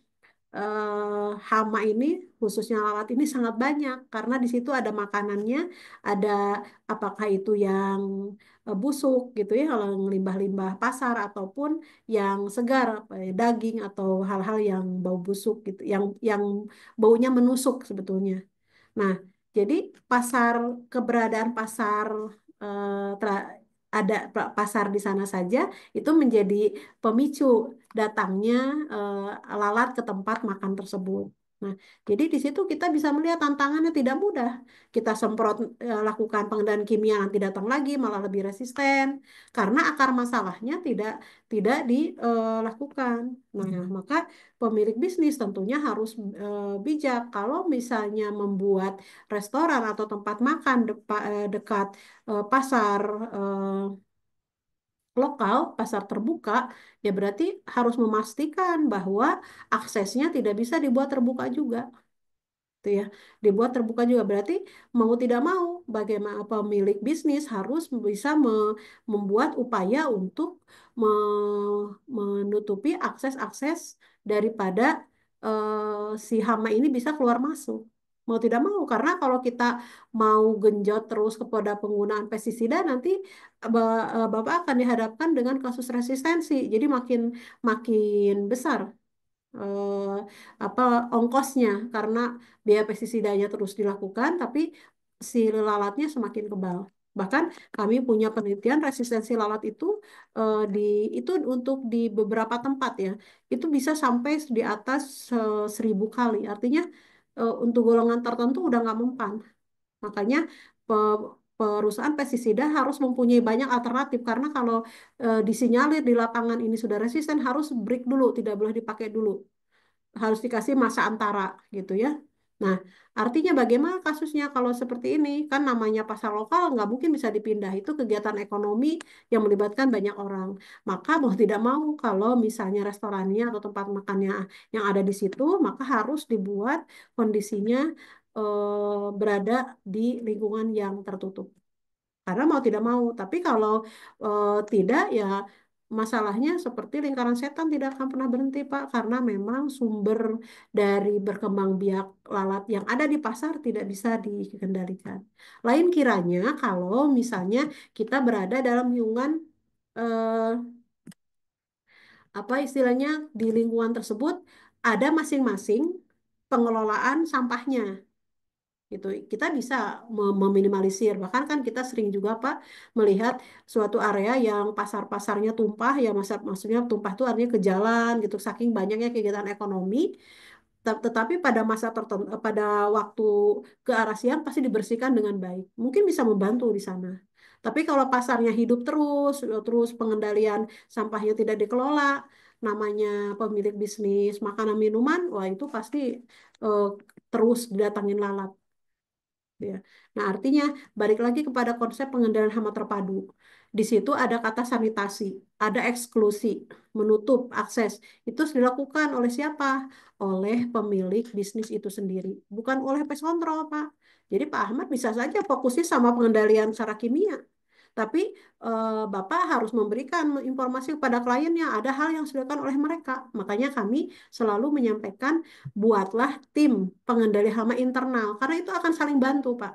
hama ini khususnya lalat ini sangat banyak karena di situ ada makanannya, ada apakah itu yang busuk gitu ya kalau limbah-limbah pasar ataupun yang segar apa ya, daging atau hal-hal yang bau busuk gitu, yang baunya menusuk sebetulnya. Nah, jadi pasar keberadaan pasar ada pasar di sana saja itu menjadi pemicu datangnya lalat ke tempat makan tersebut. Nah, jadi di situ kita bisa melihat tantangannya tidak mudah. Kita semprot lakukan pengendalian kimia nanti datang lagi malah lebih resisten karena akar masalahnya tidak dilakukan. Nah, maka pemilik bisnis tentunya harus bijak kalau misalnya membuat restoran atau tempat makan dekat pasar lokal, pasar terbuka, ya berarti harus memastikan bahwa aksesnya tidak bisa dibuat terbuka juga. Gitu ya, dibuat terbuka juga berarti mau tidak mau bagaimana pemilik bisnis harus bisa membuat upaya untuk menutupi akses-akses daripada si hama ini bisa keluar masuk. Mau tidak mau karena kalau kita mau genjot terus kepada penggunaan pestisida nanti Bapak akan dihadapkan dengan kasus resistensi. Jadi makin makin besar eh, apa ongkosnya karena biaya pestisidanya terus dilakukan tapi si lalatnya semakin kebal. Bahkan kami punya penelitian resistensi lalat itu di itu untuk di beberapa tempat ya itu bisa sampai di atas 1.000 kali. Artinya untuk golongan tertentu udah nggak mempan. Makanya perusahaan pestisida harus mempunyai banyak alternatif karena kalau disinyalir di lapangan ini sudah resisten harus break dulu, tidak boleh dipakai dulu harus dikasih masa antara gitu ya. Nah, artinya bagaimana kasusnya kalau seperti ini? Kan namanya pasar lokal nggak mungkin bisa dipindah. Itu kegiatan ekonomi yang melibatkan banyak orang. Maka mau tidak mau kalau misalnya restorannya atau tempat makannya yang ada di situ, maka harus dibuat kondisinya berada di lingkungan yang tertutup. Karena mau tidak mau, tapi kalau tidak ya masalahnya seperti lingkaran setan tidak akan pernah berhenti Pak, karena memang sumber dari berkembang biak lalat yang ada di pasar tidak bisa dikendalikan. Lain kiranya kalau misalnya kita berada dalam lingkungan eh, apa istilahnya di lingkungan tersebut ada masing-masing pengelolaan sampahnya gitu. Kita bisa meminimalisir. Bahkan kan kita sering juga Pak melihat suatu area yang pasar-pasarnya tumpah ya maksudnya tumpah itu artinya ke jalan gitu saking banyaknya kegiatan ekonomi. Tetapi pada masa tertentu pada waktu ke arah siang pasti dibersihkan dengan baik. Mungkin bisa membantu di sana. Tapi kalau pasarnya hidup terus, terus pengendalian sampahnya tidak dikelola, namanya pemilik bisnis makanan minuman, wah itu pasti eh, terus didatangin lalat ya. Nah, artinya balik lagi kepada konsep pengendalian hama terpadu. Di situ ada kata sanitasi, ada eksklusi, menutup akses. Itu harus dilakukan oleh siapa? Oleh pemilik bisnis itu sendiri, bukan oleh pest control, Pak. Jadi Pak Ahmad bisa saja fokusnya sama pengendalian secara kimia. Tapi Bapak harus memberikan informasi kepada kliennya, ada hal yang sudah dilakukan oleh mereka. Makanya kami selalu menyampaikan, buatlah tim pengendali hama internal, karena itu akan saling bantu, Pak.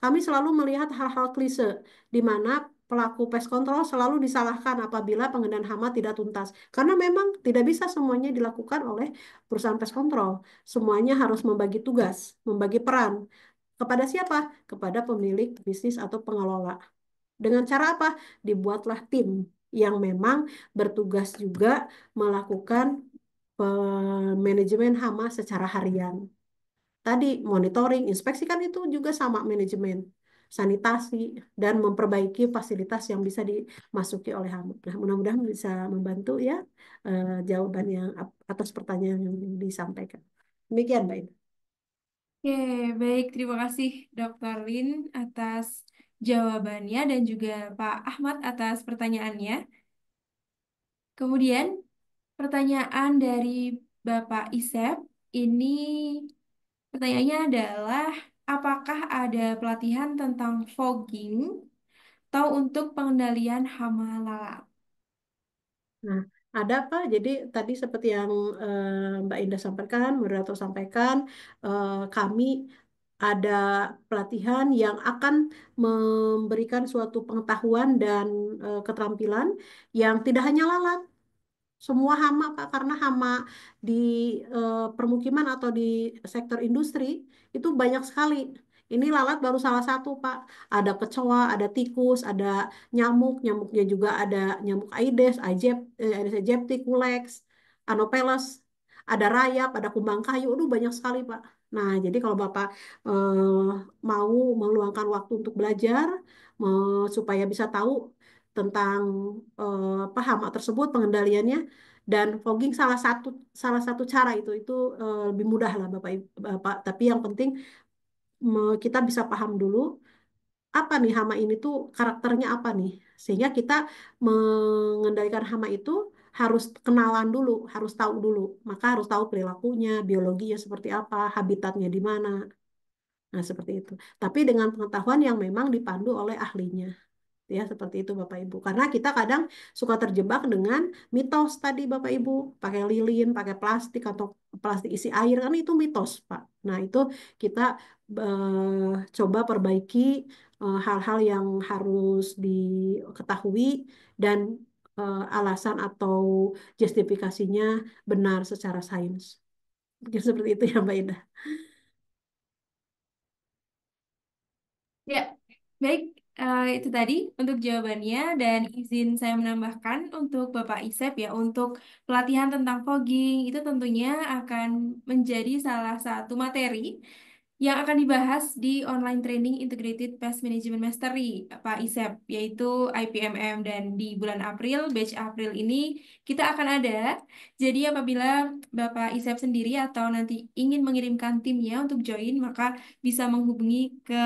Kami selalu melihat hal-hal klise, di mana pelaku pest control selalu disalahkan apabila pengendalian hama tidak tuntas. Karena memang tidak bisa semuanya dilakukan oleh perusahaan pest control. Semuanya harus membagi tugas, membagi peran. Kepada siapa? Kepada pemilik bisnis atau pengelola. Dengan cara apa? Dibuatlah tim yang memang bertugas juga melakukan manajemen hama secara harian. Tadi monitoring, inspeksi kan itu juga sama manajemen, sanitasi, dan memperbaiki fasilitas yang bisa dimasuki oleh hama. Nah, mudah-mudahan bisa membantu ya jawaban yang atas pertanyaan yang disampaikan. Demikian, Mbak Ida. Oke, baik. Terima kasih Dr. Lin atas jawabannya dan juga Pak Ahmad atas pertanyaannya. Kemudian pertanyaan dari Bapak Isep ini pertanyaannya adalah apakah ada pelatihan tentang fogging atau untuk pengendalian hama lalat? Nah, ada apa? Jadi tadi seperti yang Mbak Indah sampaikan, moderator sampaikan, kami ada pelatihan yang akan memberikan suatu pengetahuan dan keterampilan yang tidak hanya lalat, semua hama, Pak, karena hama di permukiman atau di sektor industri itu banyak sekali. Ini lalat baru salah satu, Pak. Ada kecoa, ada tikus, ada nyamuk, nyamuknya juga ada nyamuk Aedes, Aedes aegypti, Culex, Anopheles, ada rayap, ada kumbang kayu, aduh banyak sekali, Pak. Nah, jadi kalau Bapak mau meluangkan waktu untuk belajar, supaya bisa tahu tentang apa hama tersebut, pengendaliannya, dan fogging salah satu cara itu lebih mudah lah Bapak. Tapi yang penting kita bisa paham dulu apa nih hama ini tuh karakternya apa nih, sehingga kita mengendalikan hama itu harus kenalan dulu, harus tahu dulu. Maka harus tahu perilakunya, biologinya seperti apa, habitatnya di mana. Nah, seperti itu. Tapi dengan pengetahuan yang memang dipandu oleh ahlinya. Ya, seperti itu Bapak Ibu. Karena kita kadang suka terjebak dengan mitos tadi Bapak Ibu, pakai lilin, pakai plastik atau plastik isi air, kan itu mitos, Pak. Nah, itu kita coba perbaiki hal-hal yang harus diketahui dan alasan atau justifikasinya benar secara sains. Mungkin seperti itu ya Mbak Indah. Ya, baik. Itu tadi untuk jawabannya dan izin saya menambahkan untuk Bapak Isep ya untuk pelatihan tentang fogging itu tentunya akan menjadi salah satu materi yang akan dibahas di online training Integrated Pest Management Mastery Pak Isep yaitu IPMM dan di bulan April batch April ini kita akan ada. Jadi apabila Bapak Isep sendiri atau nanti ingin mengirimkan timnya untuk join maka bisa menghubungi ke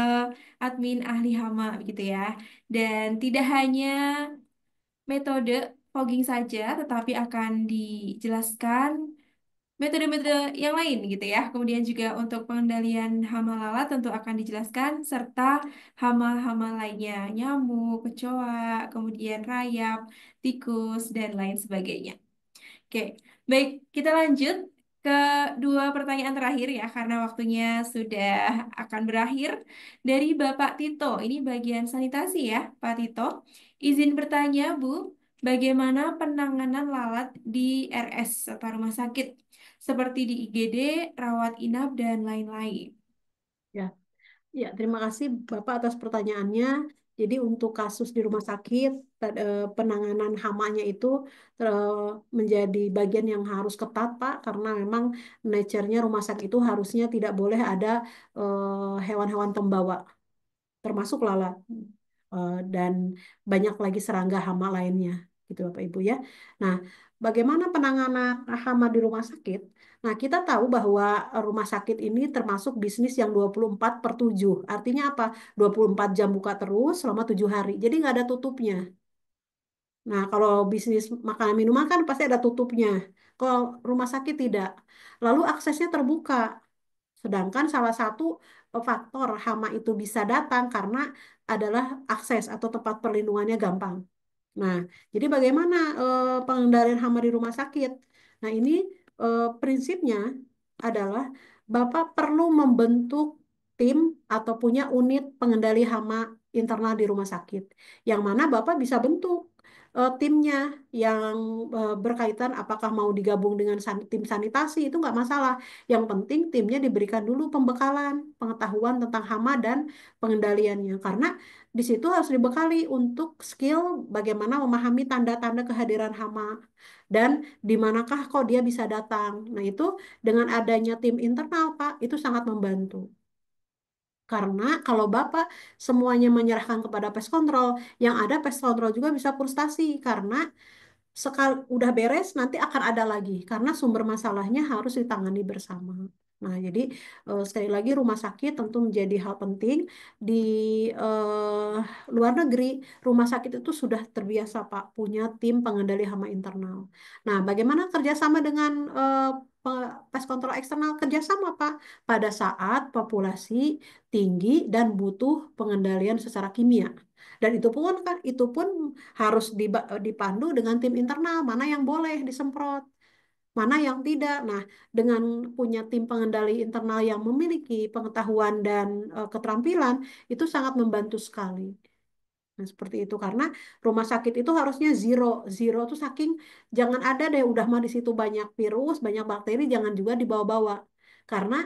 admin ahli hama gitu ya. Dan tidak hanya metode fogging saja, tetapi akan dijelaskan metode-metode yang lain gitu ya. Kemudian juga untuk pengendalian hama lalat tentu akan dijelaskan serta hama-hama lainnya, nyamuk, kecoa, kemudian rayap, tikus, dan lain sebagainya. Oke, baik, kita lanjut ke dua pertanyaan terakhir ya, karena waktunya sudah akan berakhir. Dari Bapak Tito, ini bagian sanitasi ya, Pak Tito. Izin bertanya, Bu, bagaimana penanganan lalat di RS atau rumah sakit, seperti di IGD, rawat inap, dan lain-lain? Ya. Ya, terima kasih Bapak atas pertanyaannya. Jadi untuk kasus di rumah sakit, penanganan hamanya itu menjadi bagian yang harus ketat, Pak, karena memang nature-nya rumah sakit itu harusnya tidak boleh ada hewan-hewan pembawa, termasuk lalat. Dan banyak lagi serangga hama lainnya, gitu Bapak Ibu ya. Nah, bagaimana penanganan hama di rumah sakit? Nah, kita tahu bahwa rumah sakit ini termasuk bisnis yang 24/7. Artinya apa? 24 jam buka terus selama 7 hari. Jadi nggak ada tutupnya. Nah, kalau bisnis makanan minuman kan pasti ada tutupnya. Kalau rumah sakit tidak. Lalu aksesnya terbuka. Sedangkan salah satu faktor hama itu bisa datang karena adalah akses atau tempat perlindungannya gampang. Nah, jadi bagaimana pengendalian hama di rumah sakit? Nah, ini prinsipnya adalah Bapak perlu membentuk tim atau punya unit pengendali hama internal di rumah sakit, yang mana Bapak bisa bentuk timnya yang berkaitan apakah mau digabung dengan tim sanitasi itu nggak masalah. Yang penting timnya diberikan dulu pembekalan, pengetahuan tentang hama dan pengendaliannya, karena di situ harus dibekali untuk skill bagaimana memahami tanda-tanda kehadiran hama dan di manakah kok dia bisa datang. Nah, itu dengan adanya tim internal, Pak, itu sangat membantu. Karena kalau Bapak semuanya menyerahkan kepada pest control, yang ada pest control juga bisa frustasi karena sekali udah beres nanti akan ada lagi karena sumber masalahnya harus ditangani bersama. Nah, jadi sekali lagi rumah sakit tentu menjadi hal penting di luar negeri. Rumah sakit itu sudah terbiasa Pak punya tim pengendali hama internal. Nah, bagaimana kerjasama dengan pest control eksternal? Kerjasama Pak pada saat populasi tinggi dan butuh pengendalian secara kimia. Dan itu pun harus dipandu dengan tim internal, mana yang boleh disemprot, mana yang tidak. Nah, dengan punya tim pengendali internal yang memiliki pengetahuan dan keterampilan, itu sangat membantu sekali. Nah, seperti itu karena rumah sakit itu harusnya zero. Zero tuh saking jangan ada deh udah mah di situ banyak virus, banyak bakteri, jangan juga dibawa-bawa. Karena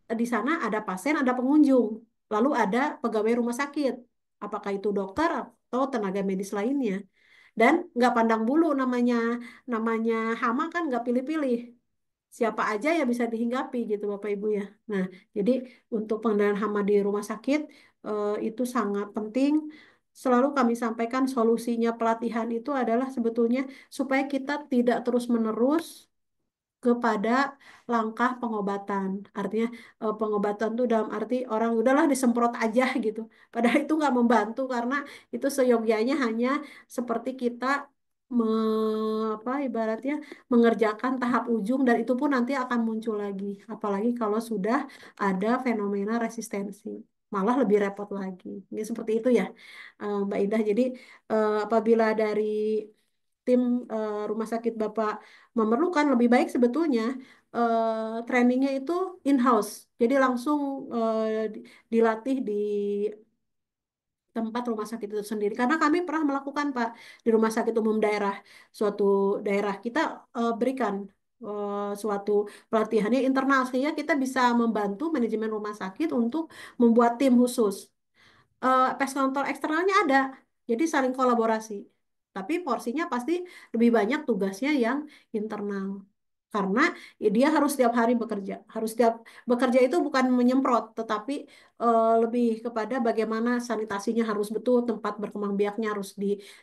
di sana ada pasien, ada pengunjung, lalu ada pegawai rumah sakit, apakah itu dokter atau tenaga medis lainnya. Dan nggak pandang bulu namanya namanya hama kan nggak pilih-pilih. Siapa aja ya bisa dihinggapi gitu Bapak Ibu ya. Nah, jadi untuk pengendalian hama di rumah sakit itu sangat penting. Selalu kami sampaikan solusinya pelatihan itu adalah sebetulnya supaya kita tidak terus-menerus kepada langkah pengobatan. Artinya pengobatan itu dalam arti orang udahlah disemprot aja gitu. Padahal itu nggak membantu karena itu seyogyanya hanya seperti kita ibaratnya mengerjakan tahap ujung dan itu pun nanti akan muncul lagi. Apalagi kalau sudah ada fenomena resistensi. Malah lebih repot lagi. Ini seperti itu ya, Mbak Indah. Jadi apabila dari tim rumah sakit Bapak memerlukan lebih baik sebetulnya trainingnya itu in-house. Jadi langsung dilatih di tempat rumah sakit itu sendiri. Karena kami pernah melakukan Pak di rumah sakit umum daerah suatu daerah kita berikan suatu pelatihannya internal sehingga kita bisa membantu manajemen rumah sakit untuk membuat tim khusus. Pest control eksternalnya ada, jadi saling kolaborasi. Tapi porsinya pasti lebih banyak tugasnya yang internal. Karena ya, dia harus setiap hari bekerja. Harus setiap bekerja itu bukan menyemprot, tetapi lebih kepada bagaimana sanitasinya harus betul, tempat berkembang biaknya harus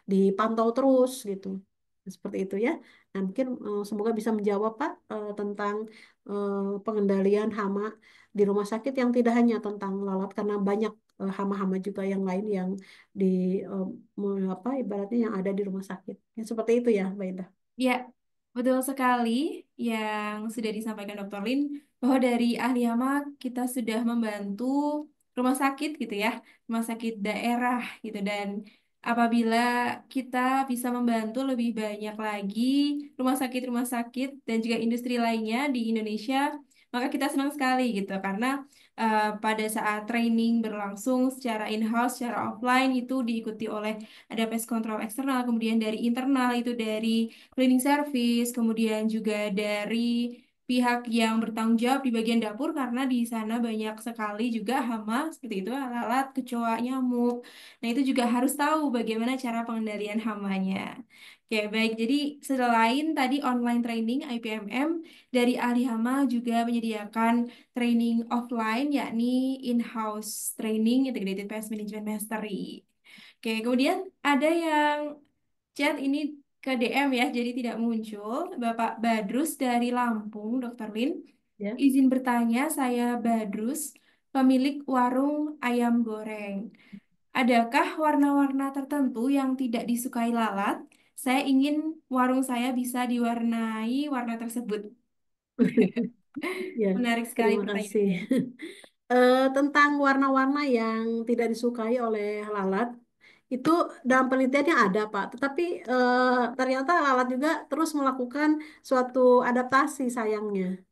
dipantau terus gitu. Seperti itu ya. Nah, mungkin semoga bisa menjawab Pak tentang pengendalian hama di rumah sakit yang tidak hanya tentang lalat karena banyak hama-hama juga yang lain yang di ibaratnya yang ada di rumah sakit. Ya, seperti itu ya, Mbak Indah. Ya, betul sekali yang sudah disampaikan Dr. Lin bahwa dari ahli hama kita sudah membantu rumah sakit gitu ya, rumah sakit daerah gitu dan apabila kita bisa membantu lebih banyak lagi rumah sakit dan juga industri lainnya di Indonesia, maka kita senang sekali gitu karena pada saat training berlangsung secara in-house, secara offline itu diikuti oleh ada pest control eksternal, kemudian dari internal itu dari cleaning service, kemudian juga dari pihak yang bertanggung jawab di bagian dapur karena di sana banyak sekali juga hama seperti itu, lalat, kecoa, nyamuk. Nah, itu juga harus tahu bagaimana cara pengendalian hamanya. Oke, baik. Jadi selain tadi online training IPMM, dari ahli hama juga menyediakan training offline yakni in-house training Integrated Pest Management Mastery. Oke, kemudian ada yang chat ini ke DM ya, jadi tidak muncul. Bapak Badrus dari Lampung, Dr. Lin. Ya. Izin bertanya, saya Badrus, pemilik warung ayam goreng. Adakah warna-warna tertentu yang tidak disukai lalat? Saya ingin warung saya bisa diwarnai warna tersebut. Ya, Menarik sekali terima kasih. pertanyaannya. Tentang warna-warna yang tidak disukai oleh lalat, itu dalam penelitiannya ada, Pak. Tetapi ternyata lalat juga terus melakukan suatu adaptasi sayangnya.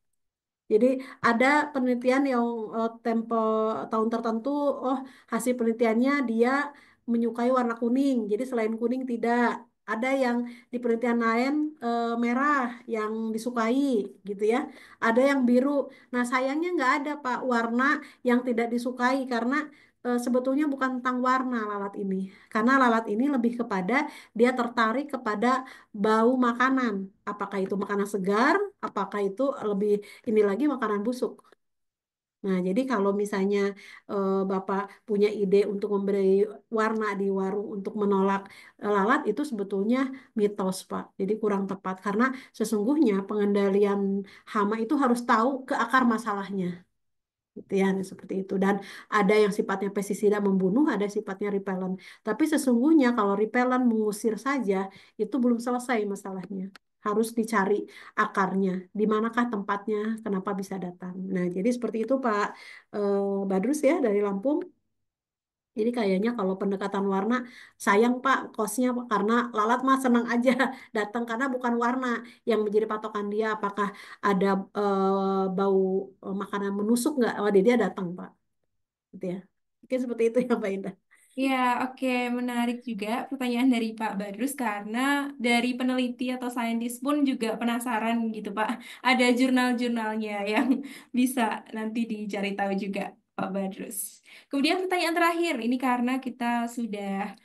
Jadi ada penelitian yang tempo tahun tertentu, oh hasil penelitiannya dia menyukai warna kuning. Jadi selain kuning tidak. Ada yang di penelitian lain merah yang disukai gitu ya. Ada yang biru. Nah sayangnya nggak ada Pak warna yang tidak disukai karena sebetulnya bukan tentang warna lalat ini. Karena lalat ini lebih kepada dia tertarik kepada bau makanan. Apakah itu makanan segar, apakah itu lebih ini lagi makanan busuk. Nah, jadi kalau misalnya Bapak punya ide untuk memberi warna di warung untuk menolak lalat, itu sebetulnya mitos, Pak. Jadi kurang tepat karena sesungguhnya pengendalian hama itu harus tahu ke akar masalahnya. Gitu ya, seperti itu. Dan ada yang sifatnya pestisida membunuh, ada sifatnya repellent. Tapi sesungguhnya kalau repellent mengusir saja, itu belum selesai masalahnya. Harus dicari akarnya, di manakah tempatnya, kenapa bisa datang. Nah, jadi seperti itu Pak Badrus ya dari Lampung. Jadi kayaknya kalau pendekatan warna, sayang Pak, kosnya Pak, karena lalat mah senang aja datang karena bukan warna yang menjadi patokan dia. Apakah ada bau makanan menusuk nggak? Oh, dia datang Pak, gitu ya. Mungkin seperti itu ya Pak Indah. Ya, oke, menarik juga pertanyaan dari Pak Badrus karena dari peneliti atau saintis pun juga penasaran gitu Pak. Ada jurnal-jurnalnya yang bisa nanti dicari tahu juga Pak Badrus. Kemudian pertanyaan terakhir, ini karena kita sudah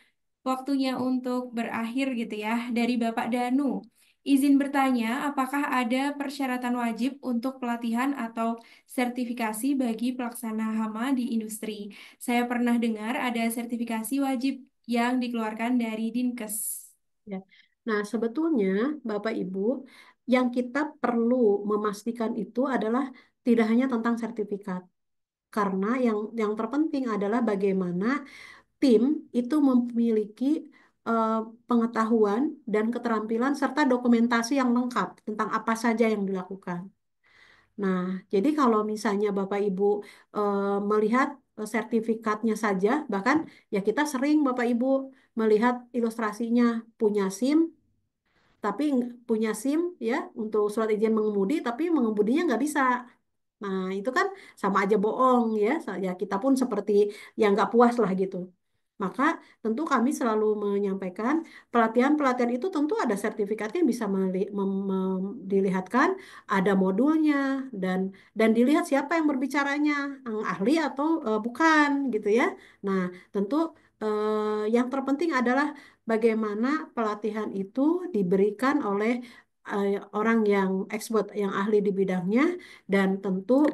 waktunya untuk berakhir gitu ya dari Bapak Danu. Izin bertanya, apakah ada persyaratan wajib untuk pelatihan atau sertifikasi bagi pelaksana hama di industri? Saya pernah dengar ada sertifikasi wajib yang dikeluarkan dari Dinkes. Ya. Nah, sebetulnya Bapak Ibu, yang kita perlu memastikan itu adalah tidak hanya tentang sertifikat, karena yang terpenting adalah bagaimana tim itu memiliki eh, pengetahuan dan keterampilan serta dokumentasi yang lengkap tentang apa saja yang dilakukan. Nah, jadi kalau misalnya Bapak Ibu melihat sertifikatnya saja, bahkan ya kita sering Bapak Ibu melihat ilustrasinya punya SIM, tapi punya SIM ya untuk surat izin mengemudi, tapi mengemudinya nggak bisa. Nah, itu kan sama aja bohong ya. Ya kita pun seperti yang nggak puas lah gitu. Maka tentu kami selalu menyampaikan pelatihan-pelatihan itu tentu ada sertifikatnya yang bisa dilihatkan, ada modulnya dan dilihat siapa yang berbicaranya, yang ahli atau bukan gitu ya. Nah, tentu yang terpenting adalah bagaimana pelatihan itu diberikan oleh orang yang expert, yang ahli di bidangnya dan tentu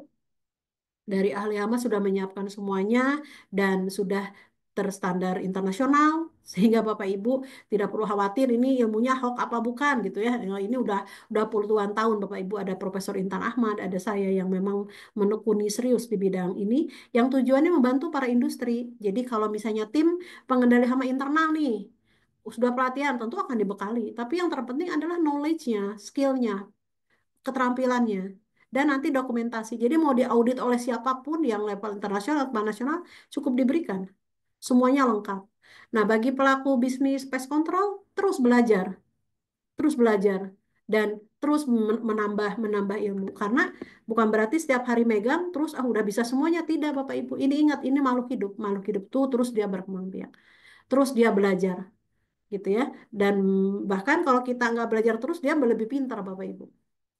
dari ahli hama sudah menyiapkan semuanya dan sudah terstandar internasional sehingga Bapak Ibu tidak perlu khawatir ini ilmunya hoax apa bukan gitu ya. Nah, ini udah puluhan tahun Bapak Ibu ada Profesor Intan Ahmad, ada saya yang memang menekuni serius di bidang ini yang tujuannya membantu para industri. Jadi kalau misalnya tim pengendali hama internal nih sudah pelatihan tentu akan dibekali, tapi yang terpenting adalah knowledge-nya, skill-nya, keterampilannya, dan nanti dokumentasi. Jadi mau diaudit oleh siapapun yang level internasional atau nasional cukup diberikan. Semuanya lengkap. Nah, bagi pelaku bisnis pest control terus belajar dan terus menambah ilmu karena bukan berarti setiap hari megang terus udah bisa semuanya tidak Bapak Ibu. Ini ingat ini makhluk hidup tuh terus dia berkembang biak. Terus dia belajar gitu ya. Dan bahkan kalau kita nggak belajar terus dia lebih pintar Bapak Ibu.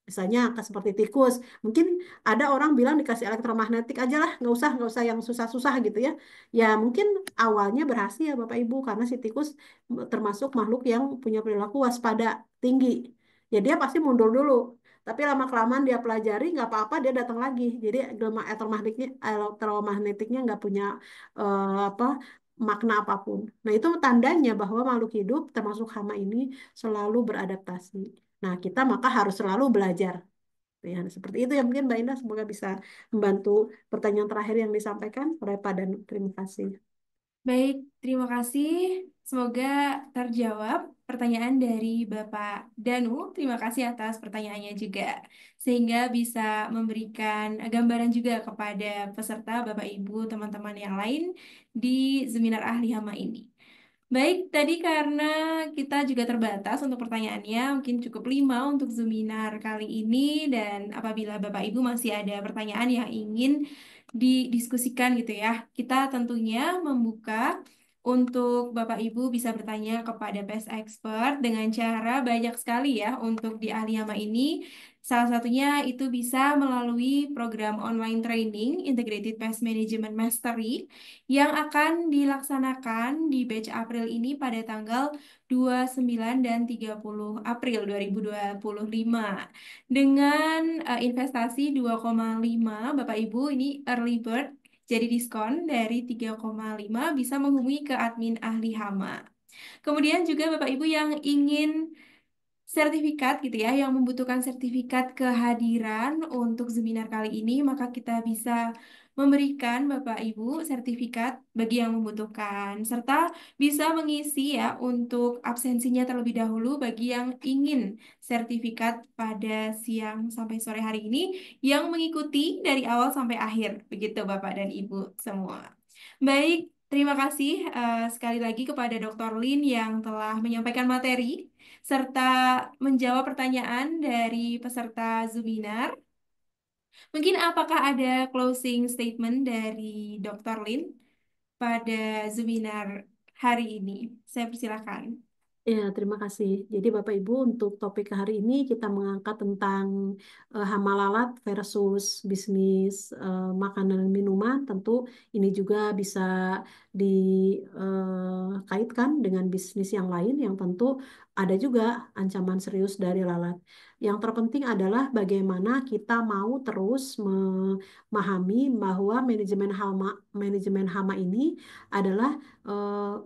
Misalnya seperti tikus, mungkin ada orang bilang dikasih elektromagnetik aja lah, nggak usah yang susah-susah gitu ya. Ya mungkin awalnya berhasil ya Bapak Ibu karena si tikus termasuk makhluk yang punya perilaku waspada tinggi. Ya dia pasti mundur dulu. Tapi lama kelamaan dia pelajari nggak apa-apa dia datang lagi. Jadi elektromagnetiknya nggak punya apa makna apapun. Nah itu tandanya bahwa makhluk hidup termasuk hama ini selalu beradaptasi. Nah, kita maka harus selalu belajar. Ya, seperti itu ya mungkin Mbak Indah semoga bisa membantu pertanyaan terakhir yang disampaikan oleh Pak Danu. Terima kasih. Baik, terima kasih. Semoga terjawab. pertanyaan dari Bapak Danu. Terima kasih atas pertanyaannya juga, sehingga bisa memberikan gambaran juga kepada peserta, Bapak Ibu, teman-teman yang lain di seminar ahli hama ini. Baik, tadi karena kita juga terbatas untuk pertanyaannya, mungkin cukup 5 untuk seminar kali ini, dan apabila Bapak Ibu masih ada pertanyaan yang ingin didiskusikan gitu ya, kita tentunya membuka untuk Bapak Ibu bisa bertanya kepada pest expert dengan cara banyak sekali ya untuk di ahli hama ini. Salah satunya itu bisa melalui program online training Integrated Pest Management Mastery yang akan dilaksanakan di batch April ini pada tanggal 29 dan 30 April 2025 dengan investasi 2,5 Bapak Ibu ini early bird jadi diskon dari 3,5 bisa menghubungi ke admin ahli hama. Kemudian juga Bapak Ibu yang ingin sertifikat gitu ya, yang membutuhkan sertifikat kehadiran untuk seminar kali ini, maka kita bisa memberikan Bapak Ibu sertifikat bagi yang membutuhkan, serta bisa mengisi ya untuk absensinya terlebih dahulu bagi yang ingin sertifikat pada siang sampai sore hari ini, yang mengikuti dari awal sampai akhir, begitu Bapak dan Ibu semua. Baik, terima kasih sekali lagi kepada Dr. Lin yang telah menyampaikan materi serta menjawab pertanyaan dari peserta Zuminar. Mungkin apakah ada closing statement dari Dr. Lin pada Zuminar hari ini? Saya persilakan. Ya, terima kasih. Jadi Bapak Ibu untuk topik hari ini kita mengangkat tentang hama lalat versus bisnis makanan dan minuman. Tentu ini juga bisa dikaitkan dengan bisnis yang lain yang tentu ada juga ancaman serius dari lalat. Yang terpenting adalah bagaimana kita mau terus memahami bahwa manajemen hama ini adalah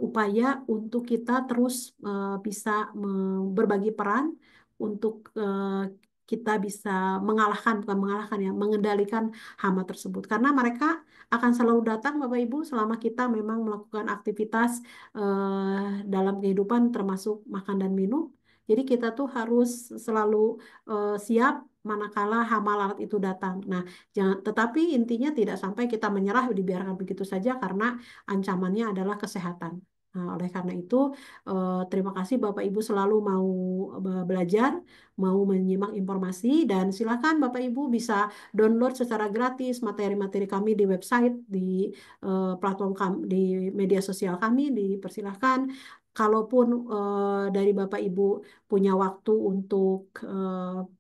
upaya untuk kita terus bisa berbagi peran untuk kita bisa bukan mengalahkan ya, mengendalikan hama tersebut. Karena mereka akan selalu datang, Bapak Ibu, selama kita memang melakukan aktivitas dalam kehidupan termasuk makan dan minum. Jadi kita tuh harus selalu siap manakala hama lalat itu datang. Nah, tetapi intinya tidak sampai kita menyerah dibiarkan begitu saja karena ancamannya adalah kesehatan. Nah, oleh karena itu, terima kasih Bapak Ibu selalu mau belajar, mau menyimak informasi, dan silakan Bapak Ibu bisa download secara gratis materi-materi kami di website, di platform kami, di media sosial kami, dipersilahkan. Kalaupun dari Bapak Ibu punya waktu untuk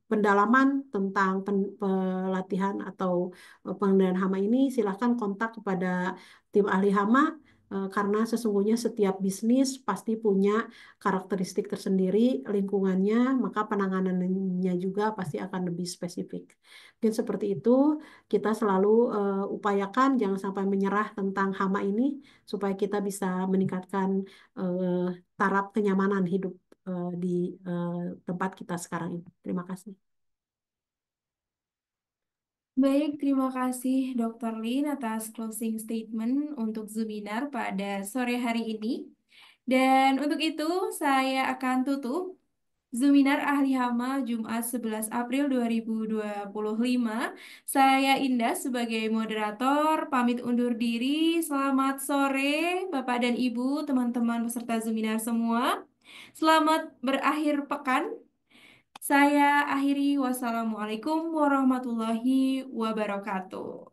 pendalaman tentang pelatihan atau pengendalian hama ini, silakan kontak kepada tim ahli hama karena sesungguhnya setiap bisnis pasti punya karakteristik tersendiri, lingkungannya, maka penanganannya juga pasti akan lebih spesifik. Mungkin seperti itu, kita selalu upayakan jangan sampai menyerah tentang hama ini supaya kita bisa meningkatkan taraf kenyamanan hidup di tempat kita sekarang ini. Terima kasih. Baik, terima kasih Dr. Lin atas closing statement untuk Zuminar pada sore hari ini. Dan untuk itu saya akan tutup Zuminar Ahli Hama Jumat 11 April 2025. Saya Indah sebagai moderator pamit undur diri. Selamat sore Bapak dan Ibu, teman-teman peserta Zuminar semua. Selamat berakhir pekan. Saya akhiri wassalamualaikum warahmatullahi wabarakatuh.